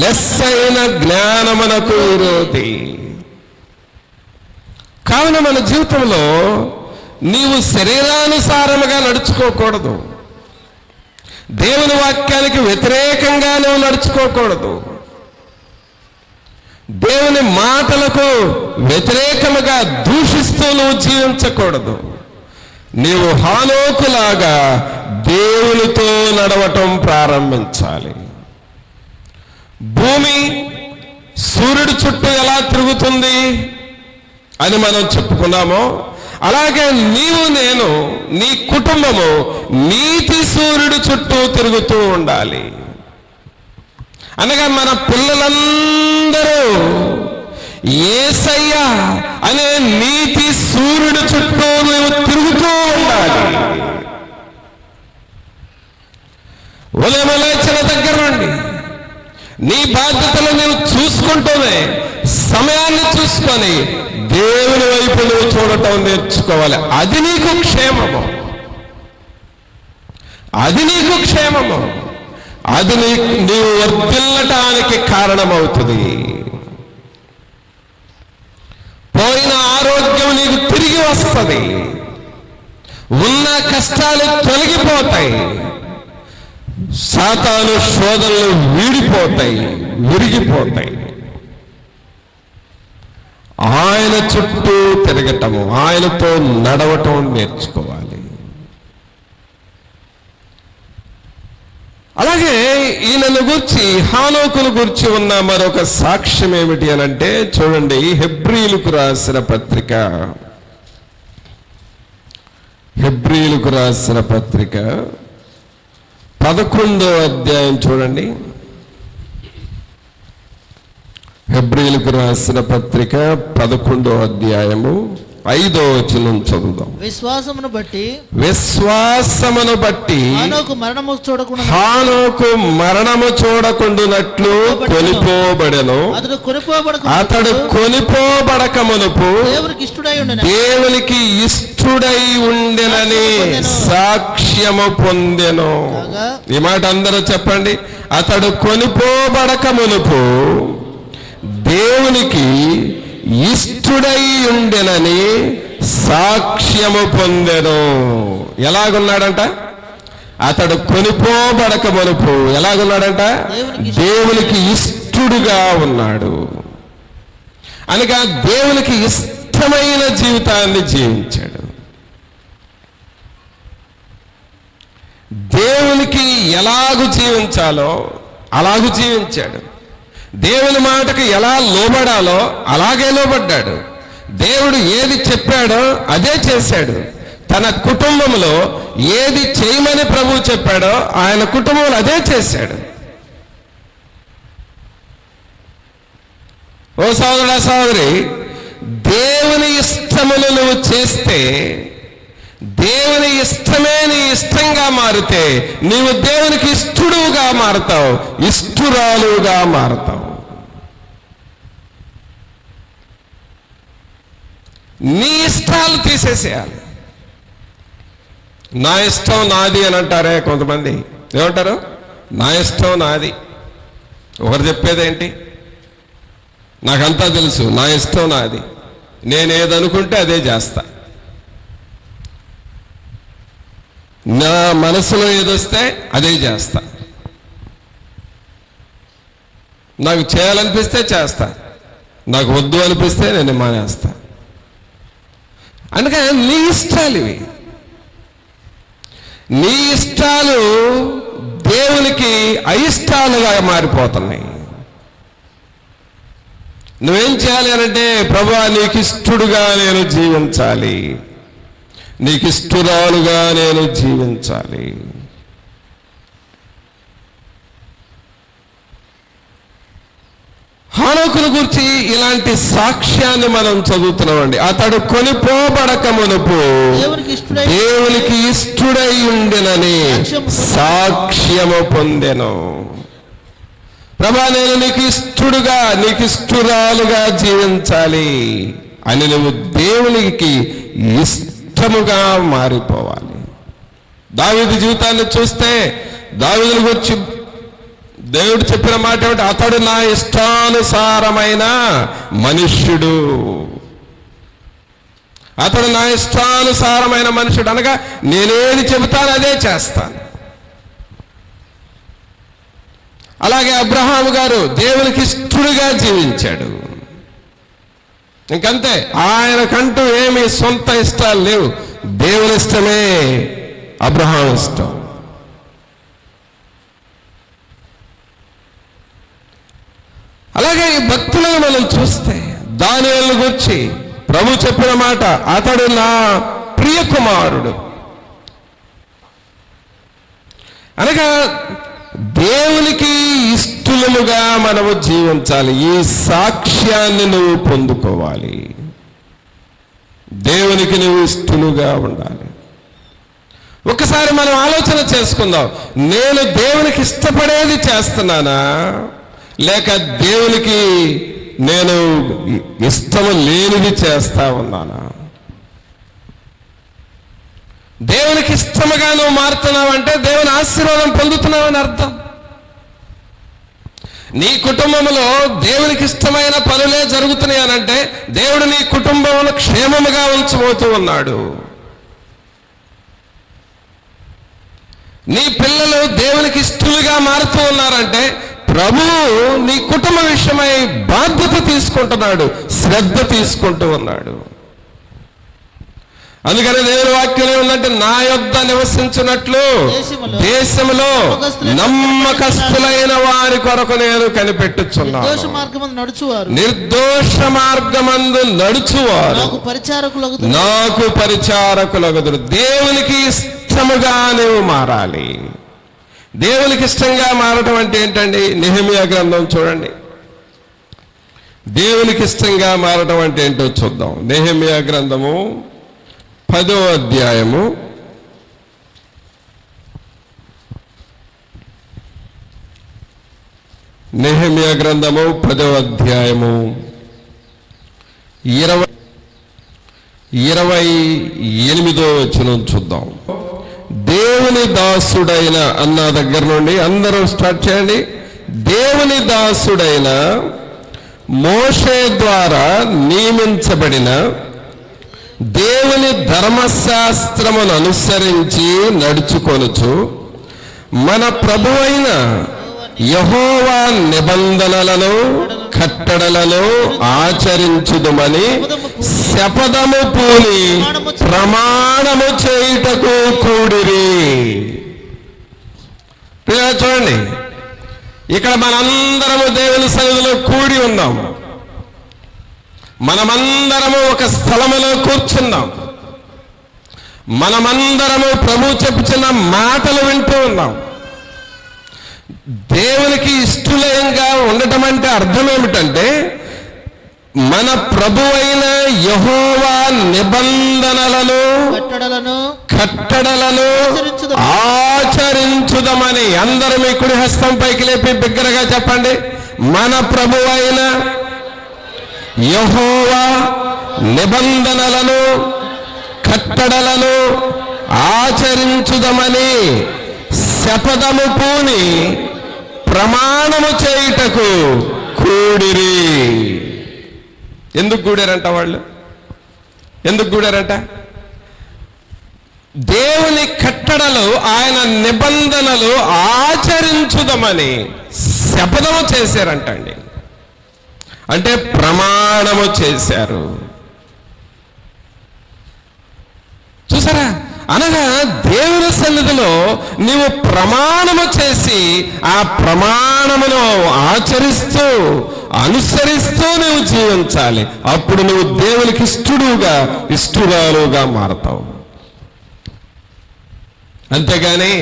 S3: లెస్సైన జ్ఞానమునకు విరోధి. కావున మన జీవితంలో నీవు శరీరానుసారముగా నడుచుకోకూడదు. దేవుని వాక్యానికి వ్యతిరేకంగా నువ్వు నడుచుకోకూడదు. దేవుని మాటలకు వ్యతిరేకముగా దూషిస్తూ నువ్వు జీవించకూడదు. నీవు హానోకులాగా దేవునితో నడవటం ప్రారంభించాలి. భూమి సూర్యుడి చుట్టూ ఎలా తిరుగుతుంది అని మనం చెప్పుకున్నామో, అలాగే నీవు నేను నీ కుటుంబము నీతి సూర్యుడు చుట్టూ తిరుగుతూ ఉండాలి. అనగా మన పిల్లలందరూ యేసయ్య అనే నీతి సూర్యుడు చుట్టూ నువ్వు తిరుగుతూ ఉండాలి. ఉదయం లేచిన దగ్గర నుండి నీ బాధ్యతలు నువ్వు చూసుకుంటూనే సమయాన్ని చూసుకొని దేవుని వైపు నువ్వు చూడటం నేర్చుకోవాలి. అది నీకు క్షేమము, అది నీకు క్షేమము, అది నీవు వర్ధిల్లటానికి కారణమవుతుంది. పోయిన ఆరోగ్యం నీకు తిరిగి వస్తుంది, ఉన్న కష్టాలు తొలగిపోతాయి, సాతాను శోధనలు వీడిపోతాయి, విరిగిపోతాయి. ఆయన చుట్టూ తిరగటము, ఆయనతో నడవటం నేర్చుకోవాలి. అలాగే ఈయనను గురించి, హానోకును గురించి ఉన్న మరొక సాక్ష్యం ఏమిటి అని అంటే, చూడండి, హెబ్రీయులకు రాసిన పత్రిక 11వ అధ్యాయం చూడండి. హెబ్రీయులకు రాసిన పత్రిక 11వ అధ్యాయము 5వ వచనం చదువుదాం.
S2: విశ్వాసమును బట్టి హానోకు
S3: మరణము చూడకుండునట్లు కొనిపోబడెను. అతడు కొనిపోబడక మునుపు దేవునికి ఇష్టుడై ఉండెనని సాక్ష్యము పొందెను. ఈ మాట అందరూ చెప్పండి. అతడు కొనిపోబడక మునుపు దేవునికి ఇష్టుడై ఉండెనని సాక్ష్యము పొందెను. ఎలాగున్నాడంట? అతడు కొనిపోబడక మునుపు ఎలాగున్నాడంట? దేవునికి ఇష్టుడుగా ఉన్నాడు. అనగా దేవునికి ఇష్టమైన జీవితాన్ని జీవించాడు. దేవునికి ఎలాగు జీవించాలో అలాగూ జీవించాడు. దేవుని మాటకు ఎలా లోబడాలో అలాగే లోబడ్డాడు. దేవుడు ఏది చెప్పాడో అదే చేశాడు. తన కుటుంబంలో ఏది చేయమని ప్రభువు చెప్పాడో ఆయన కుటుంబంలో అదే చేశాడు. ఓ సోదరుడా, సోదరి, దేవుని ఇష్టములు నువ్వు చేస్తే, దేవుని ఇష్టమే నీ ఇష్టంగా మారితే నీవు దేవునికి ఇష్టడుగా మారుతావు, ఇష్టురాలుగా మారుతావు. నీ ఇష్టాలు తీసేసేయాలి. నా ఇష్టం నాది అని అంటారే కొంతమంది. ఏమంటారు? నా ఇష్టం నాది. ఒకరు చెప్పేదేంటి? నాకంతా తెలుసు, నా ఇష్టం నాది, నేనేదనుకుంటే అదే చేస్తా, నా మనసులో ఏదొస్తే అదే చేస్తా, నాకు చేయాలనిపిస్తే చేస్తా, నాకు వద్దు అనిపిస్తే నేను మానేస్తా. అందుకని నీ ఇష్టాలు ఇవి. నీ ఇష్టాలు దేవునికి అయిష్టాలుగా మారిపోతున్నాయి. నువ్వేం చేయాలి అనంటే, ప్రభువా నీకు ఇష్టడుగా నేను జీవించాలి, నీకు ఇష్టురాలుగా నేను జీవించాలి. హానోకును గురించి ఇలాంటి సాక్ష్యాన్ని మనం చదువుతున్నామండి. అతడు కొనిపోబడక మునుపు దేవునికి ఇష్టుడై ఉండెనని సాక్ష్యము పొందెను. ప్రభా, నేను నీకు ఇష్టుడుగా, నీకు ఇష్టురాలుగా జీవించాలి అని నువ్వు దేవునికి ఇష్టముగా మారిపోవాలి. దావీదు జీవితాన్ని చూస్తే దావీదుని గురించి దేవుడు చెప్పిన మాట ఏమిటి? అతడు నా ఇష్టానుసారమైన మనుష్యుడు. అతడు నా ఇష్టానుసారమైన మనుషుడు అనగా నేనేది చెబుతాను అదే చేస్తాను. అలాగే అబ్రహాము గారు దేవునికి ఇష్టడుగా జీవించాడు. ఇంకంతే, ఆయనకంటూ ఏమీ సొంత ఇష్టాలు లేవు, దేవుని ఇష్టమే అబ్రహాం ఇష్టం. అలాగే ఈ భక్తులను మనం చూస్తే దానియేలును గురించి ప్రభు చెప్పిన మాట, అతడు నా ప్రియ కుమారుడు. అనగా దేవునికి ఇష్టలుగా మనము జీవించాలి. ఈ సాక్ష్యాన్ని నువ్వు పొందుకోవాలి. దేవునికి నువ్వు ఇష్టలుగా ఉండాలి. ఒకసారి మనం ఆలోచన చేసుకుందాం, నేను దేవునికి ఇష్టపడేది చేస్తున్నానా, లేక దేవునికి నేను ఇష్టము లేనిది చేస్తా ఉన్నానా? దేవునికి ఇష్టముగా నువ్వు మారుతున్నావు అంటే దేవుని ఆశీర్వాదం పొందుతున్నావని అర్థం. నీ కుటుంబంలో దేవునికి ఇష్టమైన పనులే జరుగుతున్నాయి అనంటే దేవుడు నీ కుటుంబంలో క్షేమముగా ఉంచబోతూ ఉన్నాడు. నీ పిల్లలు దేవునికి ఇష్టలుగా మారుతూ ఉన్నారంటే ప్రభువు నీ కుటుంబ విషయమై బాధ్యత తీసుకుంటున్నాడు, శ్రద్ధ తీసుకుంటూ ఉన్నాడు. అందుకని దేవుని వాక్యం ఉందంటే, నా యొద్ద నివసించున్నట్లు దేశంలో నమ్మకస్తులైన వారి కొరకు నేను కనిపెట్టుచున్నాను. నిర్దోష మార్గమందు నడుచువారు నాకు పరిచారకులగుదురు. దేవునికి ఇష్టముగా నువ్వు మారాలి. దేవునికి ఇష్టంగా మారటం అంటే ఏంటండి? నెహెమ్యా గ్రంథం చూడండి. దేవునికి ఇష్టంగా మారటం అంటే ఏంటో చూద్దాం. నెహెమ్యా గ్రంథము 10వ అధ్యాయము 28వ వచనం చూద్దాం. దేవుని దాసుడైన అన్న దగ్గర నుండి అందరూ స్టార్ట్ చేయండి. దేవుని దాసుడైన మోషే ద్వారా నియమించబడిన దేవుని ధర్మశాస్త్రమును అనుసరించి నడుచుకొనుచు మన ప్రభువైన యెహోవా నిబంధనలను కట్టడలను ఆచరించుదుమని శపథము పూని ప్రమాణము చేయుటకు కూడిరి. చూడండి, ఇక్కడ మనందరము దేవుని సన్నిధిలో కూడి ఉన్నాం. మనమందరము ఒక స్థలములో కూర్చున్నాం. మనమందరము ప్రభు చెప్పుచున్న మాటలు వింటూ ఉన్నాం. దేవునికి ఇష్టంగా ఉండటం అంటే అర్థం ఏమిటంటే, మన ప్రభువైన యెహోవా నిబంధనలను కట్టడలను ఆచరించుదమని. అందరూ మీ కుడి హస్తం పైకి లేపి బిగ్గరగా చెప్పండి. మన ప్రభువైన యెహోవా నిబంధనలను కట్టడలను ఆచరించుదమని శపథము పూని ప్రమాణము చేయుటకు కూడిరి. ఎందుకు కూడారంట వాళ్ళు? ఎందుకు కూడారంట? దేవుని కట్టడలు, ఆయన నిబంధనలు ఆచరించుదమని శపథము చేశారంటండి. అంటే ప్రమాణము చేశారు. చూసారా? అనగా దేవుని సన్నిధిలో నీవు ప్రమాణము చేసి ఆ ప్రమాణమును ఆచరిస్తూ అనుసరిస్తూ నువ్వు జీవించాలి. అప్పుడు నువ్వు దేవునికి ఇష్టరాలుగా మారతావు. అంతేగాని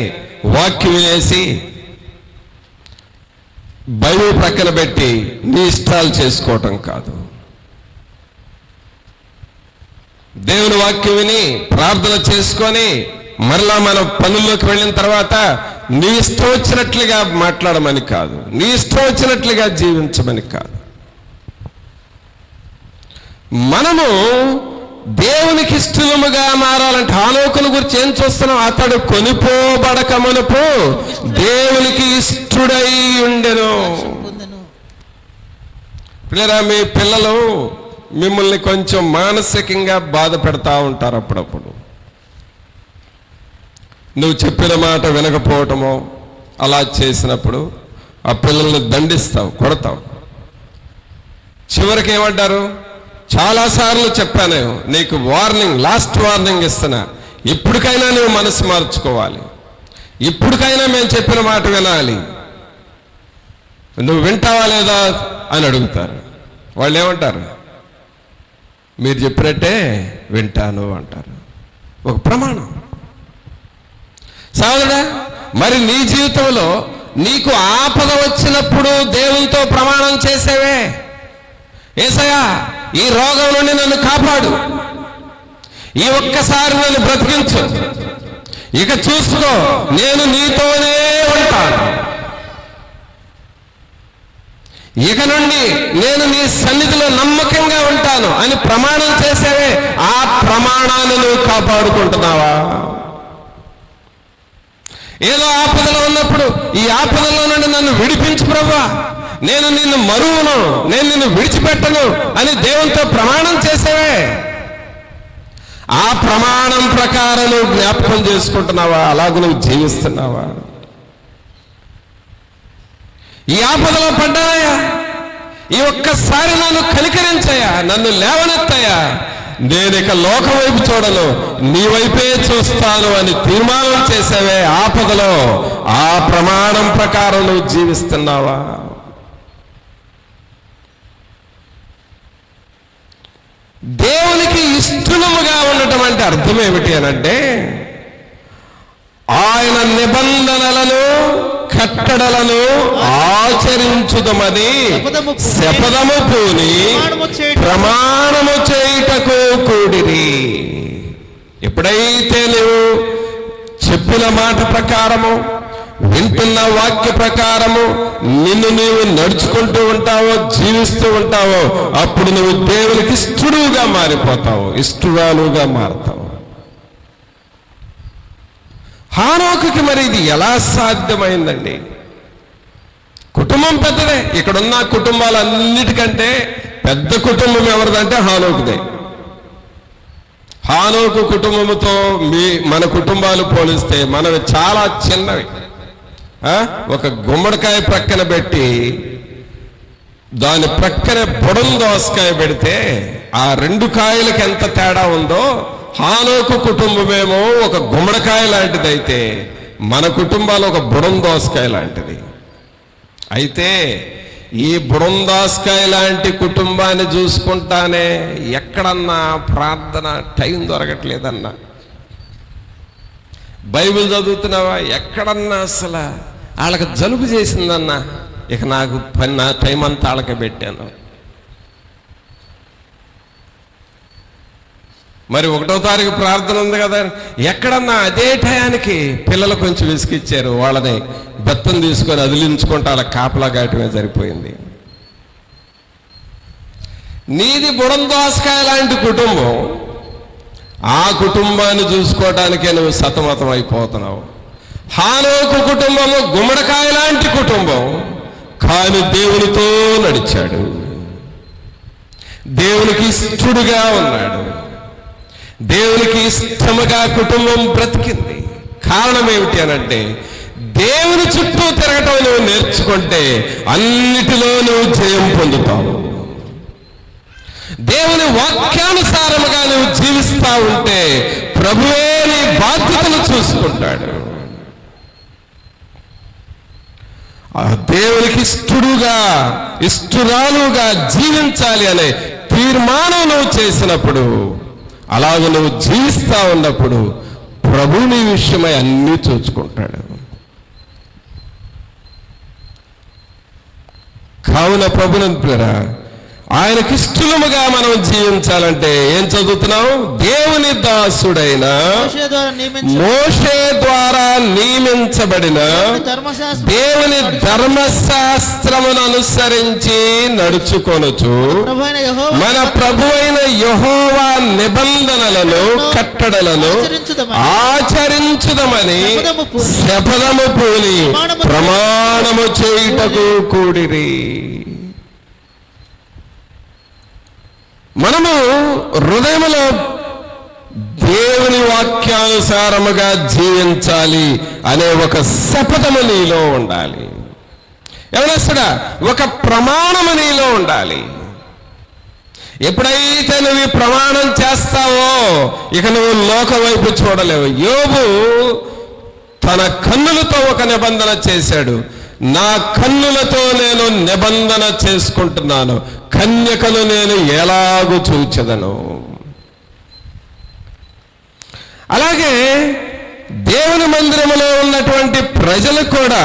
S3: వాక్యం వినేసి బైబిల్ ప్రక్కన పెట్టి నీ ఇష్టాలు చేసుకోవటం కాదు. దేవుని వాక్యం విని ప్రార్థన చేసుకొని మరలా మన పనుల్లోకి వెళ్ళిన తర్వాత నీ ఇష్టం వచ్చినట్లుగా మాట్లాడమని కాదు, నీ ఇష్టం వచ్చినట్లుగా జీవించమని కాదు. మనము దేవునికి ఇష్టముగా మారాలంటే హానోకును గురించి ఏం చూస్తున్నాం? అతడు కొనిపోబడక మునుపు దేవునికి ఇష్టడై ఉండెను. మీ పిల్లలు మిమ్మల్ని కొంచెం మానసికంగా బాధ పెడతా ఉంటారు. అప్పుడప్పుడు నువ్వు చెప్పిన మాట వినకపోవటమో అలా చేసినప్పుడు ఆ పిల్లల్ని దండిస్తావు, కొడతావు. చివరికి ఏమంటారు? చాలాసార్లు చెప్పాను నీకు వార్నింగ్, లాస్ట్ వార్నింగ్ ఇస్తున్నా, ఇప్పటికైనా నువ్వు మనసు మార్చుకోవాలి, ఇప్పటికైనా మేము చెప్పిన మాట వినాలి, నువ్వు వింటావా లేదా అని అడుగుతారు. వాళ్ళు ఏమంటారు? మీరు చెప్పినట్టే వింటాను అంటారు. ఒక ప్రమాణం. సోదరుడా, మరి నీ జీవితంలో నీకు ఆపద వచ్చినప్పుడు దేవునితో ప్రమాణం చేసేవే, యేసయ్యా ఈ రోగం నుండి నన్ను కాపాడు, ఈ ఒక్కసారి నన్ను బ్రతికించు, ఇక చూసుకో నేను నీతోనే ఉంటాను, ఇక నుండి నేను నీ సన్నిధిలో నమ్మకంగా ఉంటాను అని ప్రమాణం చేసేవే. ఆ ప్రమాణాన్ని నువ్వు కాపాడుకుంటున్నావా? ఏదో ఆపదలో ఉన్నప్పుడు ఈ ఆపదలో నుండి నన్ను విడిపించు ప్రభువా, నేను నిన్ను మరువను, నేను నిన్ను విడిచిపెట్టను అని దేవునితో ప్రమాణం చేసేవే. ఆ ప్రమాణం ప్రకారం నువ్వు జ్ఞాపకం చేసుకుంటున్నావా? అలాగ నువ్వు జీవిస్తున్నావా? ఈ ఆపదలో పడ్డానయ్యా, ఈ ఒక్కసారి నన్ను కనికరించయ్యా, నన్ను లేవనెత్తయ్యా, నేను ఇక లోకం వైపు చూడను, నీ వైపే చూస్తాను అని తీర్మానం చేసేవే. ఆపదలో ఆ ప్రమాణం ప్రకారం నువ్వు జీవిస్తున్నావా? దేవునికి ఇష్టముగా ఉండటం అంటే అర్థం ఏమిటి అనంటే, ఆయన నిబంధనలను కట్టడలను ఆచరించుదమని శపథము పూని ప్రమాణము చేయుటకు కూడిరి. ఎప్పుడైతే నువ్వు చెప్పిన మాట ప్రకారము, వింటున్న వాక్య ప్రకారము నిన్ను నీవు నడుచుకుంటూ ఉంటావో, జీవిస్తూ ఉంటావో, అప్పుడు నువ్వు దేవునికి ఇష్టడుగా మారిపోతావు, ఇష్టరాలుగా మారుతావు. హానోకుకి మరి ఇది ఎలా సాధ్యమైందండి? కుటుంబం పెద్దదే. ఇక్కడున్న కుటుంబాలన్నిటికంటే పెద్ద కుటుంబం ఎవరిదంటే హానోకుదే. హానోకు కుటుంబంతో మన కుటుంబాలు పోలిస్తే మనవి చాలా చిన్నవి. ఒక గుమ్మడికాయ ప్రక్కన పెట్టి దాని ప్రక్కన బుడం దోసకాయ పెడితే ఆ రెండు కాయలకి ఎంత తేడా ఉందో, హానోకు కుటుంబమేమో ఒక గుమ్మడికాయ లాంటిదైతే మన కుటుంబాలు ఒక బుడం దోసకాయ లాంటిది. అయితే ఈ బుడం దోసకాయ లాంటి కుటుంబాన్ని చూసుకుంటానే ఎక్కడన్నా ప్రార్థన టైం దొరకట్లేదన్నా, బైబిల్ చదువుతున్నావా, ఎక్కడన్నా అసలు వాళ్ళకి జలుబు చేసిందన్నా, ఇక నాకు పని, నా టైం అంతా వాళ్ళకే పెట్టాను. మరి 1వ తారీఖు ప్రార్థన ఉంది కదా, ఎక్కడన్నా అదే టయానికి పిల్లలు కొంచెం విసిగిచ్చారు, వాళ్ళని బెత్తం తీసుకొని అదిలించుకుంటే వాళ్ళ కాపలా గాయటమే సరిపోయింది. నీది బుడం దోసకాయ లాంటి కుటుంబం, ఆ కుటుంబాన్ని చూసుకోవడానికే నువ్వు సతమతం అయిపోతున్నావు. హానోకు కుటుంబము గుమ్మడికాయ లాంటి కుటుంబం, కానీ దేవునితో నడిచాడు, దేవునికి ఇష్టడుగా ఉన్నాడు, దేవునికి ఇష్టముగా కుటుంబం బ్రతికింది. కారణం ఏమిటి అనంటే, దేవుని చుట్టూ తిరగటం నువ్వు నేర్చుకుంటే అన్నిటిలో నువ్వు జయం పొందుతావు. దేవుని వాక్యానుసారముగా నువ్వు జీవిస్తా ఉంటే ప్రభువే నీ బాధ్యతలు చూసుకుంటాడు. ఆ దేవునికి ఇష్టడుగా, ఇష్టరాలుగా జీవించాలి అనే తీర్మానం నువ్వు చేసినప్పుడు, అలాగ నువ్వు జీవిస్తా ఉన్నప్పుడు ప్రభు నీ విషయమై అన్నీ చూసుకుంటాడు. కావున ప్రభునంతులారా, ఆయనకి ఇష్టముగా మనం జీవించాలంటే ఏం చదువుతున్నావు? దేవుని దాసుడైన మోషే ద్వారా నియమించబడిన దేవుని ధర్మశాస్త్రమును అనుసరించి నడుచుకొనుచు మన ప్రభువైన యెహోవా నిబంధనలను కట్టడలను ఆచరించుదమని శపథము పూని ప్రమాణము చేయుటకు కూడిరి. మనము హృదయములో దేవుని వాక్యానుసారముగా జీవించాలి అనే ఒక శపథము నీలో ఉండాలి. ఎవరొస్తాడా? ఒక ప్రమాణము నీలో ఉండాలి. ఎప్పుడైతే నువ్వు ఈ ప్రమాణం చేస్తావో ఇక నువ్వు లోక వైపు చూడలేవు. యోబు తన కన్నులతో ఒక నిబంధన చేశాడు. నా కన్నులతో నేను నిబంధన చేసుకుంటున్నాను, కన్యకను నేను ఎలాగూ చూచెదను. అలాగే దేవుని మందిరములో ఉన్నటువంటి ప్రజలు కూడా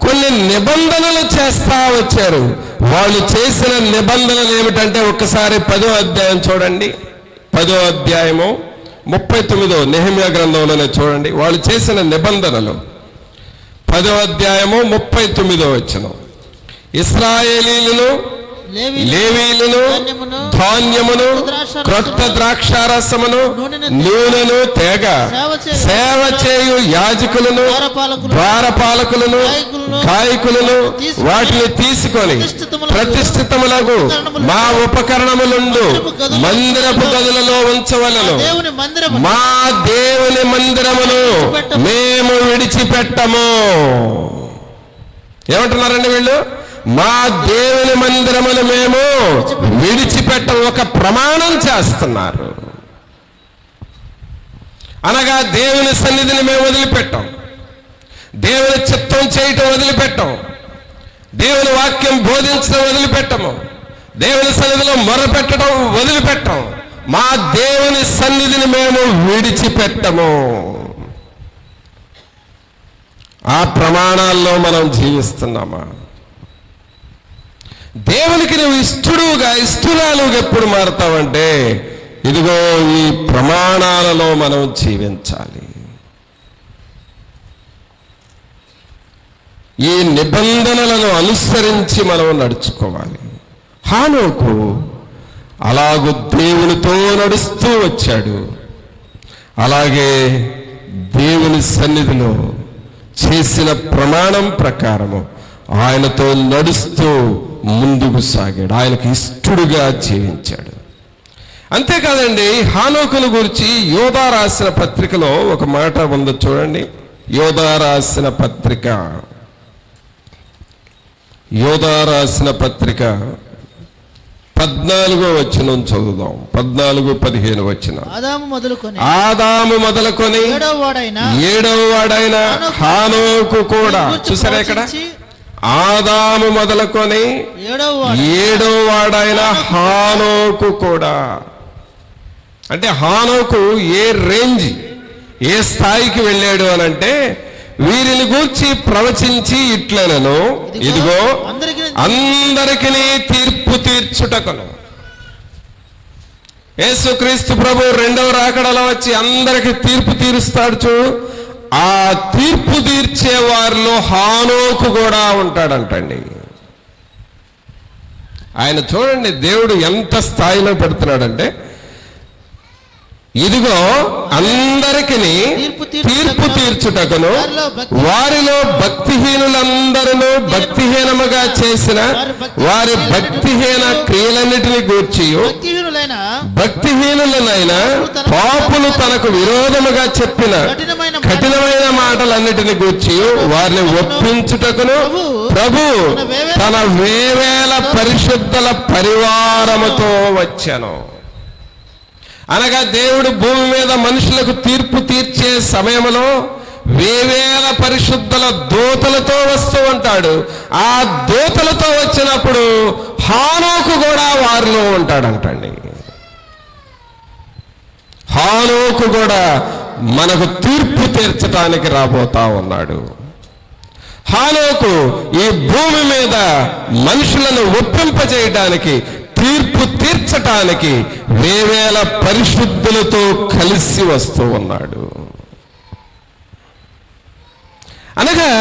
S3: కొన్ని నిబంధనలు చేస్తా వచ్చారు. వాళ్ళు చేసిన నిబంధనలు ఏమిటంటే ఒక్కసారి 10వ అధ్యాయం చూడండి. 10వ అధ్యాయము 39 నెహెమ్యా గ్రంథంలోనే చూడండి. వాళ్ళు చేసిన నిబంధనలు 10వ అధ్యాయము 39 వచనం. ఇశ్రాయేలీయులు లేవీయులను ధాన్యమును క్రొత్త ద్రాక్షారసమును నూనెను తేగ సేవ చేయు యాజకులను ద్వారపాలకులను గాయకులను వాటిని తీసుకొని ప్రతిష్ఠితములకు మా ఉపకరణములుండు మందిరపు గదులలో ఉంచవలను. మా దేవుని మందిరమును మేము విడిచిపెట్టము. ఏమంటున్నారండి వీళ్ళు? మా దేవుని మందిరమును మేము విడిచిపెట్టం. ఒక ప్రమాణం చేస్తున్నారు. అనగా దేవుని సన్నిధిని మేము వదిలిపెట్టాం, దేవుని చిత్తం చేయటం వదిలిపెట్టాం, దేవుని వాక్యం బోధించడం వదిలిపెట్టము, దేవుని సన్నిధిలో మొరపెట్టడం వదిలిపెట్టాం. మా దేవుని సన్నిధిని మేము విడిచిపెట్టము. ఆ ప్రమాణాల్లో మనం జీవిస్తున్నామా? దేవునికి నువ్వు ఇష్టరాలుగా ఎప్పుడు మారుతావంటే ఇదిగో ఈ ప్రమాణాలలో మనం జీవించాలి. ఈ నిబంధనలను అనుసరించి మనం నడుచుకోవాలి. హానోకు అలాగూ దేవునితో నడుస్తూ వచ్చాడు. అలాగే దేవుని సన్నిధిలో చేసిన ప్రమాణం ప్రకారము ఆయనతో నడుస్తూ ముందుకు సాగాడు. ఆయనకు ఇష్టడుగా జీవించాడు. అంతేకాదండి, హానోకును గురించి యోధా రాసిన పత్రికలో ఒక మాట ఉందో చూడండి. యోధా రాసిన పత్రిక 14వ వచనం చదువుదాం. 14-15 వచనం. ఆదాము మొదలుకొని 7వ వాడైన హానోకు కూడా. చూసారా ఇక్కడ? ఆదాము మొదలుకొని 7వ వాడైన హానోకు కూడా. అంటే హానోకు ఏ రేంజ్, ఏ స్థాయికి వెళ్ళాడు అని అంటే, వీరిని గూర్చి ప్రవచించి ఇట్లనను, ఇదిగో అందరికీ తీర్పు తీర్చుటకును. యేసుక్రీస్తు ప్రభు 2వ రాకడలో వచ్చి అందరికి తీర్పు తీరుస్తాడు. చూడు, ఆ తీర్పు తీర్చే వారిలో హానోకు కూడా ఉంటాడంటండి. ఆయన చూడండి, దేవుడు ఎంత స్థాయిలో పెడుతున్నాడంటే, ఇదిగో అందరికీ తీర్పు తీర్చుటకును వారిలో భక్తిహీనులందరూ భక్తిహీనముగా చేసిన వారి భక్తిహీన క్రియలన్నిటిని గూర్చి భక్తిహీనులనైన పాపులు తనకు విరోధముగా చెప్పిన కఠినమైన మాటలన్నిటిని గూర్చి వారిని ఒప్పించుటకును ప్రభు తన వేవేల పరిశుద్ధుల పరివారముతో వచ్చెను. అనగా దేవుడు భూమి మీద మనుషులకు తీర్పు తీర్చే సమయంలో వేవేల పరిశుద్ధుల దూతలతో వస్తూ ఉంటాడు. ఆ దూతలతో వచ్చినప్పుడు హానోకు కూడా వారిలో ఉంటాడంటండి. హానోకు కూడా మనకు తీర్పు తీర్చడానికి రాబోతా ఉన్నాడు. హానోకు ఈ భూమి మీద మనుషులను ఒప్పింపజేయడానికి, తీర్పు తీర్చటానికి వేవేల పరిశుద్ధులతో కలిసి వస్తూ ఉన్నాడు. అనగా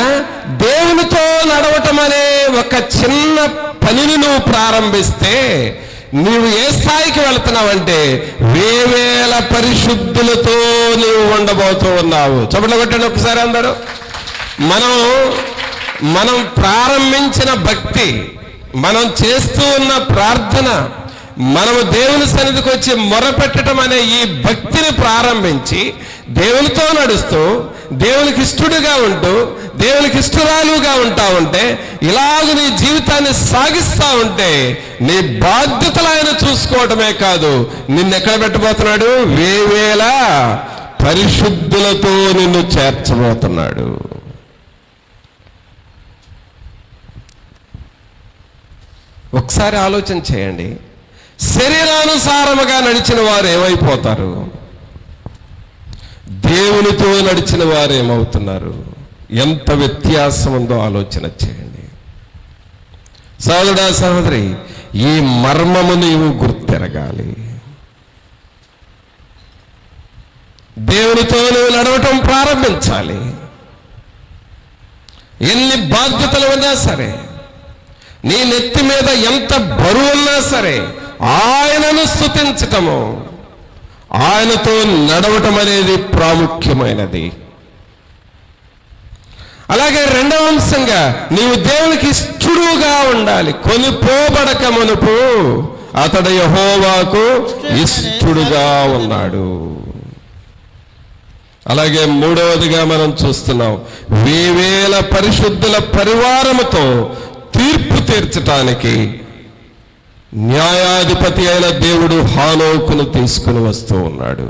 S3: దేవునితో నడవటం అనే ఒక చిన్న పనిని నువ్వు ప్రారంభిస్తే నీవు ఏ స్థాయికి వెళుతున్నావంటే వేవేల పరిశుద్ధులతో నీవు ఉండబోతూ ఉన్నావు. చప్పట్లు కొట్టండి ఒకసారి అందరూ. మనం ప్రారంభించిన భక్తి, మనం చేస్తూ ఉన్న ప్రార్థన, మనము దేవుని సన్నిధికి వచ్చి మొరపెట్టడం అనే ఈ భక్తిని ప్రారంభించి దేవునితో నడుస్తూ, దేవునికి ఇష్టడుగా ఉంటూ, దేవునికి ఇష్టరాలుగా ఉంటా ఉంటే, ఇలాగ నీ జీవితాన్ని సాగిస్తా ఉంటే నీ బాధ్యతలు ఆయన చూసుకోవటమే కాదు, నిన్నెక్కడ పెట్టబోతున్నాడు? వేవేల పరిశుద్ధులతో నిన్ను చేర్చబోతున్నాడు. ఒకసారి ఆలోచన చేయండి, శరీరానుసారముగా నడిచిన వారు ఏమైపోతారు, దేవునితో నడిచిన వారు ఏమవుతున్నారు? ఎంత వ్యత్యాసం ఉందో ఆలోచన చేయండి. సోదరుడా సహోదరి, ఈ మర్మము నీవు గుర్తెరగాలి. దేవునితో నువ్వు నడవటం ప్రారంభించాలి. ఎన్ని బాధ్యతలు ఉన్నా సరే, నీ నెత్తి మీద ఎంత బరువు ఉన్నా సరే, ఆయనను స్తుతించటము, ఆయనతో నడవటం అనేది ప్రాముఖ్యమైనది. అలాగే రెండవ అంశంగా నీవు దేవునికి ఇష్టడుగా ఉండాలి. కొనిపోబడక మునుపు అతడు యెహోవాకు ఇష్టడుగా ఉన్నాడు. అలాగే మూడవదిగా మనం చూస్తున్నాం, వేవేల పరిశుద్ధుల పరివారముతో తీర్పు తీర్చటానికి న్యాయాధిపతి అయిన దేవుడు హానోకును తీసుకుని వస్తూ ఉన్నాడు.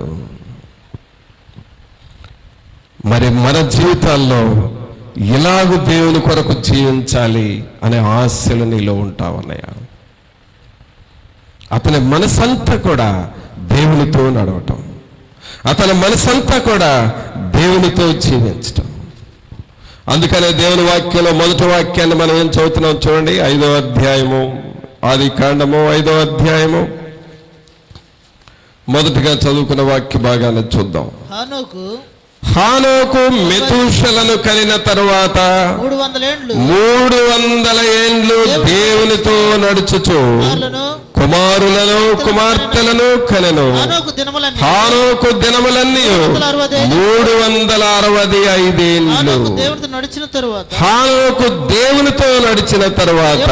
S3: మరి మన జీవితాల్లో ఇలాగూ దేవుని కొరకు జీవించాలి అనే ఆశలు నీలో ఉంటా ఉన్నాయా? అతని మనసంతా కూడా దేవునితో నడవటం, అతని మనసంతా కూడా దేవునితో జీవించటం. అందుకనే దేవుని వాక్యంలో మొదటి వాక్యాన్ని మనం ఏం చదువుతున్నాం చూడండి. 5వ అధ్యాయము, ఆదికాండము 5వ అధ్యాయము మొదటిగా చదువుకున్న వాక్య భాగాన్ని చూద్దాం. హానోకు మెతూషలను కనిన తరువాత 300 ఏండ్లు దేవునితో నడుచుచు కుమారులను కుమార్తెలను కనెను. హానోకు దినములన్నీ 365 ఏండ్లు. హానోకు దేవునితో నడిచిన తరువాత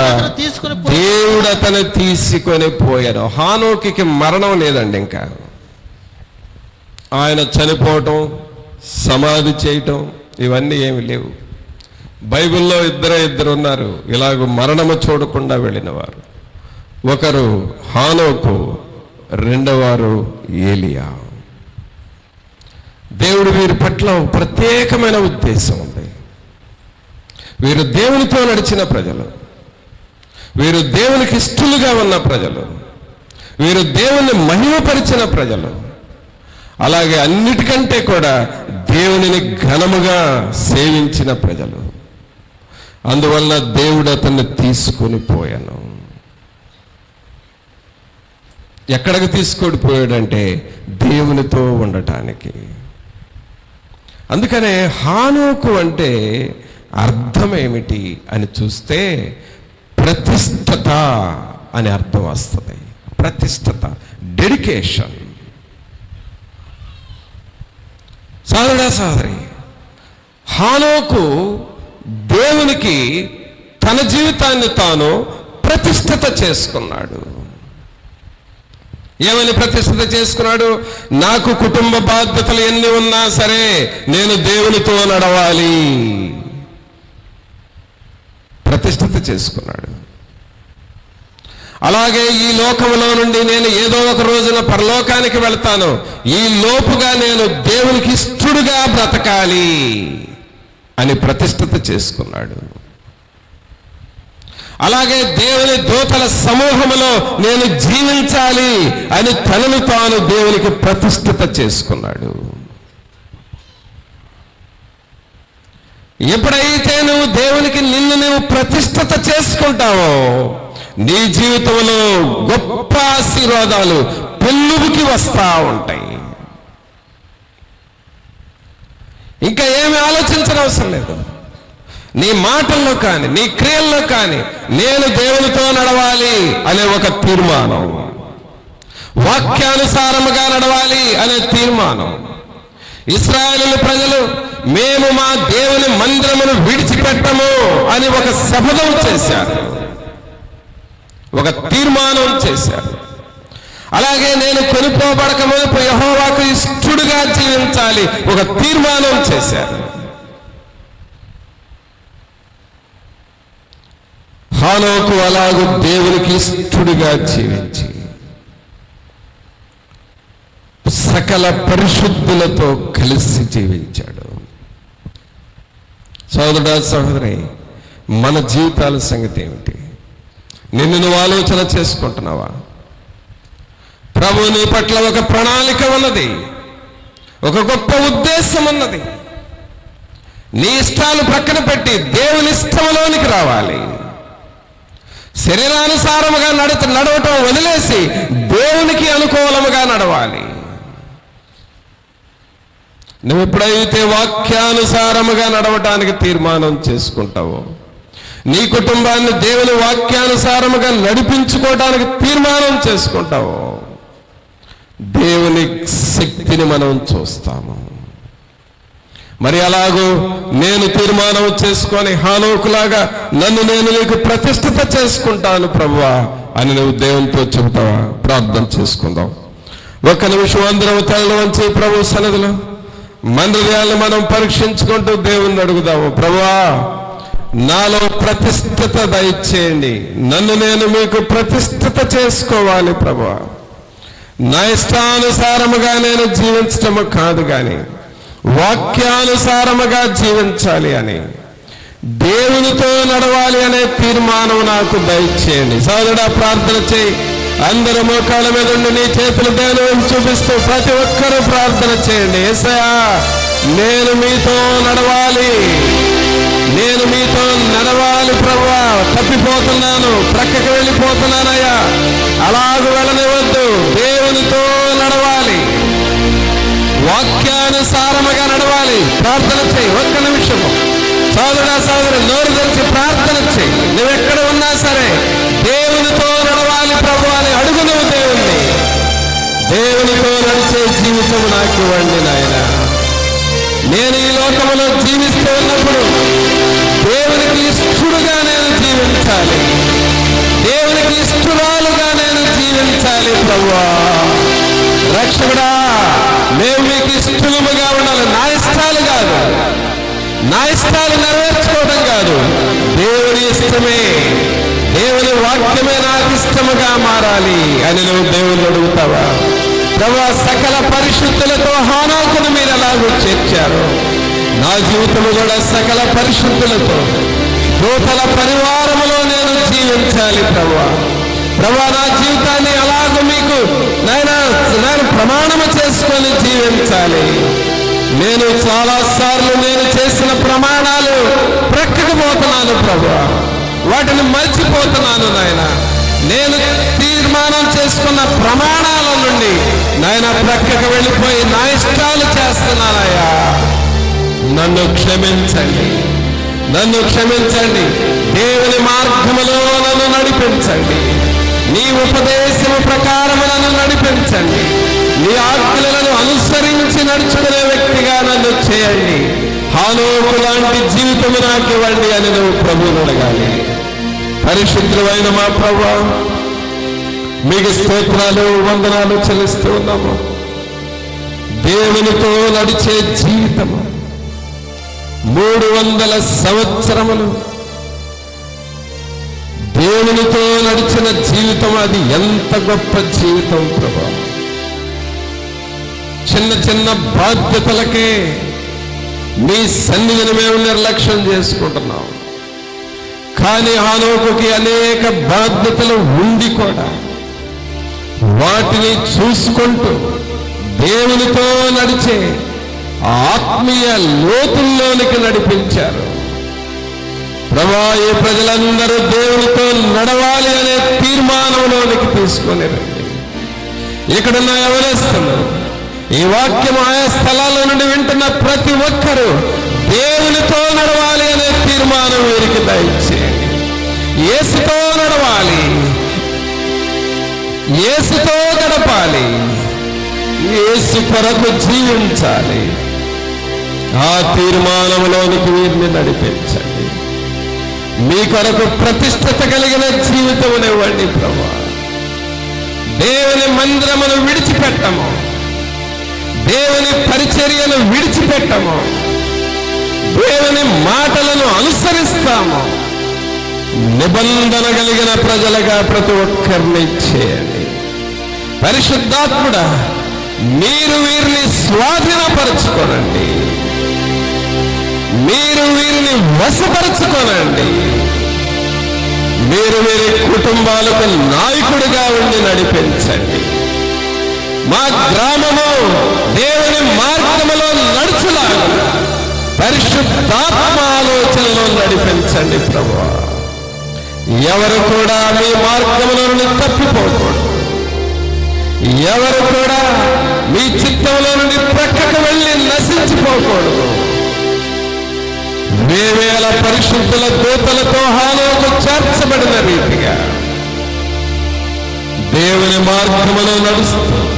S3: దేవుడు అతను తీసుకొని పోయాడు. హానోకి మరణం లేదండి. ఇంకా ఆయన చనిపోవటం, సమాధి చేయటం ఇవన్నీ ఏమి లేవు. బైబిల్లో ఇద్దరు ఉన్నారు ఇలాగ మరణము చూడకుండా వెళ్ళిన వారు. ఒకరు హానోకు, రెండవవారు ఏలియా. దేవుడు వీరి పట్ల ప్రత్యేకమైన ఉద్దేశం ఉంది. వీరు దేవునితో నడిచిన ప్రజలు, వీరు దేవునికి ఇష్టలుగా ఉన్న ప్రజలు, వీరు దేవుని మహిమపరిచిన ప్రజలు, అలాగే అన్నిటికంటే కూడా దేవునిని ఘనముగా సేవించిన ప్రజలు. అందువల్ల దేవుడు అతన్ని తీసుకొని పోయాను. ఎక్కడికి తీసుకొని పోయాడంటే దేవునితో ఉండటానికి. అందుకనే హానోకు అంటే అర్థం ఏమిటి అని చూస్తే ప్రతిష్టత అని అర్థం వస్తుంది. ప్రతిష్టత, డెడికేషన్. సోదరుడా సోదరి, హానోకు దేవునికి తన జీవితాన్ని తాను ప్రతిష్ఠిత చేసుకున్నాడు. ఏమని ప్రతిష్ఠిత చేసుకున్నాడు? నాకు కుటుంబ బాధ్యతలు ఎన్ని ఉన్నా సరే నేను దేవునితో నడవాలి. ప్రతిష్ఠిత చేసుకున్నాడు. అలాగే ఈ లోకంలో నుండి నేను ఏదో ఒక రోజున పరలోకానికి వెళ్తాను, ఈ లోపుగా నేను దేవునికి ఇష్టడుగా బ్రతకాలి అని ప్రతిష్ఠిత చేసుకున్నాడు. అలాగే దేవుని దూతల సమూహములో నేను జీవించాలి అని తనను తాను దేవునికి ప్రతిష్ఠిత చేసుకున్నాడు. ఎప్పుడైతే నువ్వు దేవునికి నిన్ను నువ్వు ప్రతిష్ఠిత చేసుకుంటావో నీ జీవితంలో గొప్ప ఆశీర్వాదాలు పెళ్ళుకి వస్తా ఉంటాయి. ఇంకా ఏమి ఆలోచించిన అవసరం లేదు. నీ మాటల్లో కానీ నీ క్రియల్లో కానీ నేను దేవునితో నడవాలి అనే ఒక తీర్మానం, వాక్యానుసారముగా నడవాలి అనే తీర్మానం. ఇశ్రాయేలు ప్రజలు మేము మా దేవుని మందిరమును విడిచిపెట్టము అని ఒక శపథం చేశారు, ఒక తీర్మానం చేశారు. అలాగే నేను కొనిపోబడక మునుపు యెహోవాకు ఇష్టడుగా జీవించాలి ఒక తీర్మానం చేశారు. హానోకు అలాగూ దేవునికి ఇష్టడుగా జీవించి సకల పరిశుద్ధులతో కలిసి జీవించాడు. సోదరుడా సహోదరి, మన జీవితాల సంగతి ఏమిటి? నిన్ను నువ్వు ఆలోచన చేసుకుంటున్నావా? ప్రభు నీ పట్ల ఒక ప్రణాళిక ఉన్నది, ఒక గొప్ప ఉద్దేశం ఉన్నది. నీ ఇష్టాలు ప్రక్కన పెట్టి దేవుని ఇష్టంలోనికి రావాలి. శరీరానుసారముగా నడవటం వదిలేసి దేవునికి అనుకూలముగా నడవాలి. నువ్వు ఎప్పుడైతే వాక్యానుసారముగా నడవటానికి తీర్మానం చేసుకుంటావో, నీ కుటుంబాన్ని దేవుని వాక్యానుసారముగా నడిపించుకోవడానికి తీర్మానం చేసుకుంటావో, దేవుని శక్తిని మనం చూస్తాము. మరి అలాగూ నేను తీర్మానం చేసుకొని హానోకులాగా నన్ను నేను నీకు ప్రతిష్ఠిత చేసుకుంటాను ప్రభువా అని నువ్వు దేవునితో చెబుతావా? ప్రార్థన చేసుకుందాం. ఒక్క నిమిషం అందరం తలలో వంచి ప్రభు సన్నిధిలో మన హృదయాలను మనం పరీక్షించుకుంటూ దేవుణ్ణి అడుగుదాము. ప్రభువా, నాలో ప్రతిష్ఠిత దయచేయండి. నన్ను నేను మీకు ప్రతిష్ఠిత చేసుకోవాలి ప్రభువా. నా ఇష్టానుసారముగా నేను జీవించటము కాదు కానీ వాక్యానుసారముగా జీవించాలి అని, దేవునితో నడవాలి అనే తీర్మానం నాకు దయచేయండి. సోదరుడా, ప్రార్థన చేయి. అందరూ మోకాళ్ళ మీద ఉండి నీ చేతులు దేవుని చూపిస్తూ ప్రతి ఒక్కరూ ప్రార్థన చేయండి. యేసయ్యా, నేను మీతో నడవాలి, నేను మీతో నడవాలి ప్రభువా. తప్పిపోతున్నాను, ప్రక్కకి వెళ్ళిపోతున్నానయ్యా, అలాగూ వెళ్ళనివద్దు. దేవునితో నడవాలి, వాక్యానుసారముగా నడవాలి. ప్రార్థన చేయి. ఒక్క నిమిషము సోదరుడా, సోదరు, నోరు తెరిచి ప్రార్థన చేయి. నువ్వెక్కడ ఉన్నా సరే దేవునితో నడవాలి ప్రభు అని అడుగు. నువ్వు దేవునితో నడిచే జీవితం నాకు ఇవ్వండి నాయన. నేను ఈ లోకములో జీవిస్తూ ఉన్నప్పుడు దేవునికి ఇష్టడుగా నేను జీవించాలి, దేవునికి ఇష్టరాలుగా నేను జీవించాలి ప్రభువా. రక్షకుడా, మేము మీకు ఇష్టముగా ఉండాలి. నా ఇష్టాలు కాదు, నా ఇష్టాలు నెరవేర్చుకోవడం కాదు, దేవుని ఇష్టమే, దేవుని వాక్యమే నాకు ఇష్టముగా మారాలి అని నువ్వు దేవుని అడుగుతావా? ప్రభువా, సకల పరిశుద్ధులతో హానోకును మీరు ఎలాగో చేర్చారు, నా జీవితము కూడా సకల పరిశుద్ధులతో దూతల పరివారములో నేను జీవించాలి ప్రభువా. ప్రభువా, నా జీవితాన్ని అలాగూ మీకు నేను ప్రమాణము చేసుకొని జీవించాలి. నేను చాలాసార్లు నేను చేసిన ప్రమాణాలు ప్రక్కకు పోతున్నాను ప్రభువా, వాటిని మర్చిపోతున్నాను నాయన. నేను తీర్మానం చేసుకున్న ప్రమాణాల నుండి నాయన ప్రక్కకు వెళ్ళిపోయి నా ఇష్టాలు చేస్తున్నానయ్యా. నన్ను క్షమించండి, నన్ను క్షమించండి. దేవుని మార్గములో నన్ను నడిపించండి, నీ ఉపదేశము ప్రకారము నన్ను నడిపించండి, నీ ఆజ్ఞలను అనుసరించి నడుచుకునే వ్యక్తిగా నన్ను చేయండి. హానోకు లాంటి జీవితము నాకు ఇవ్వండి అని నువ్వు ప్రభువును అడగాలి. పరిశుద్ధులైన మా ప్రభువా, మీకు స్తోత్రాలు వందనాలు చెల్లిస్తూ ఉన్నాము. దేవునితో నడిచే జీవితము 300 సంవత్సరములు దేవునితో నడిచిన జీవితం, అది ఎంత గొప్ప జీవితం ప్రభువా. చిన్న చిన్న బాధ్యతలకే నీ సన్నిధిని మేము నిర్లక్ష్యం చేసుకుంటున్నాం. కానీ హానోకుకి అనేక బాధ్యతలు ఉండి కూడా వాటిని చూసుకుంటూ దేవునితో నడిచే ఆత్మీయ లోతుల్లోనికి నడిపించారు ప్రభువా. ఈ ప్రజలందరూ దేవునితో నడవాలి అనే తీర్మానంలోనికి తీసుకొని రండి. ఇక్కడున్న ఎవరేస్తున్నారు, ఈ వాక్యం ఆయా స్థలాల నుండి వింటున్న ప్రతి ఒక్కరూ దేవునితో నడవాలి అనే తీర్మానం వీరికి దయచేయండి. యేసుతో నడవాలి, యేసుతో గడపాలి, యేసు కొరకు జీవించాలి. ఆ తీర్మానంలోనికి వీరిని నడిపించండి. మీ కొరకు ప్రతిష్ఠత కలిగిన జీవితమునివ్వండి ప్రభువా. దేవుని మందిరమును విడిచిపెట్టము, దేవుని పరిచర్యను విడిచిపెట్టము, దేవుని మాటలను అనుసరిస్తాము. నిబంధన కలిగిన ప్రజలుగా ప్రతి ఒక్కరిని చేయండి. పరిశుద్ధాత్ముడా, మీరు వీరిని స్వాధీనపరచుకోనండి, మీరు వీరిని వశపరచుకోనండి. మీరు వీరి కుటుంబాలకు నాయకుడిగా ఉండి నడిపించండి. మా గ్రామము దేవుని మార్గములో నడుచులాగా పరిశుద్ధాత్మ ఆలోచనలో నడిపించండి ప్రభువా. ఎవరు కూడా మీ మార్గములో నుండి తప్పిపోకూడదు. ఎవరు కూడా మీ చిత్తంలో నుండి ప్రక్కకు వెళ్ళి నశించిపోకూడదు. వేవేల పరిశుద్ధుల దూతలతో హాలోకు చేర్చబడిన రీతిగా దేవుని మార్గములో నడుస్తూ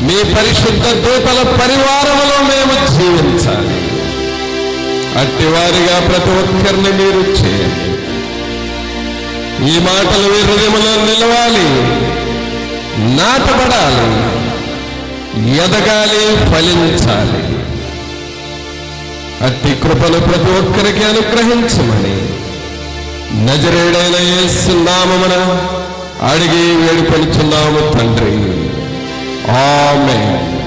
S3: మీ పరిశుద్ధ దూతల పరివారములో మేము జీవించాలి. అట్టివారిగా ప్రతి ఒక్కరిని మీరు చేయండి. ఈ మాటలు మీ హృదయంలో నిలవాలి, నాటబడాలి, ఎదగాలి, ఫలించాలి. అట్టి కృపను ప్రతి ఒక్కరికి అనుగ్రహించమని నజరేయుడైన యేసు నామమున అడిగి వేడుకొనుచున్నాము తండ్రి. ఆమేన్.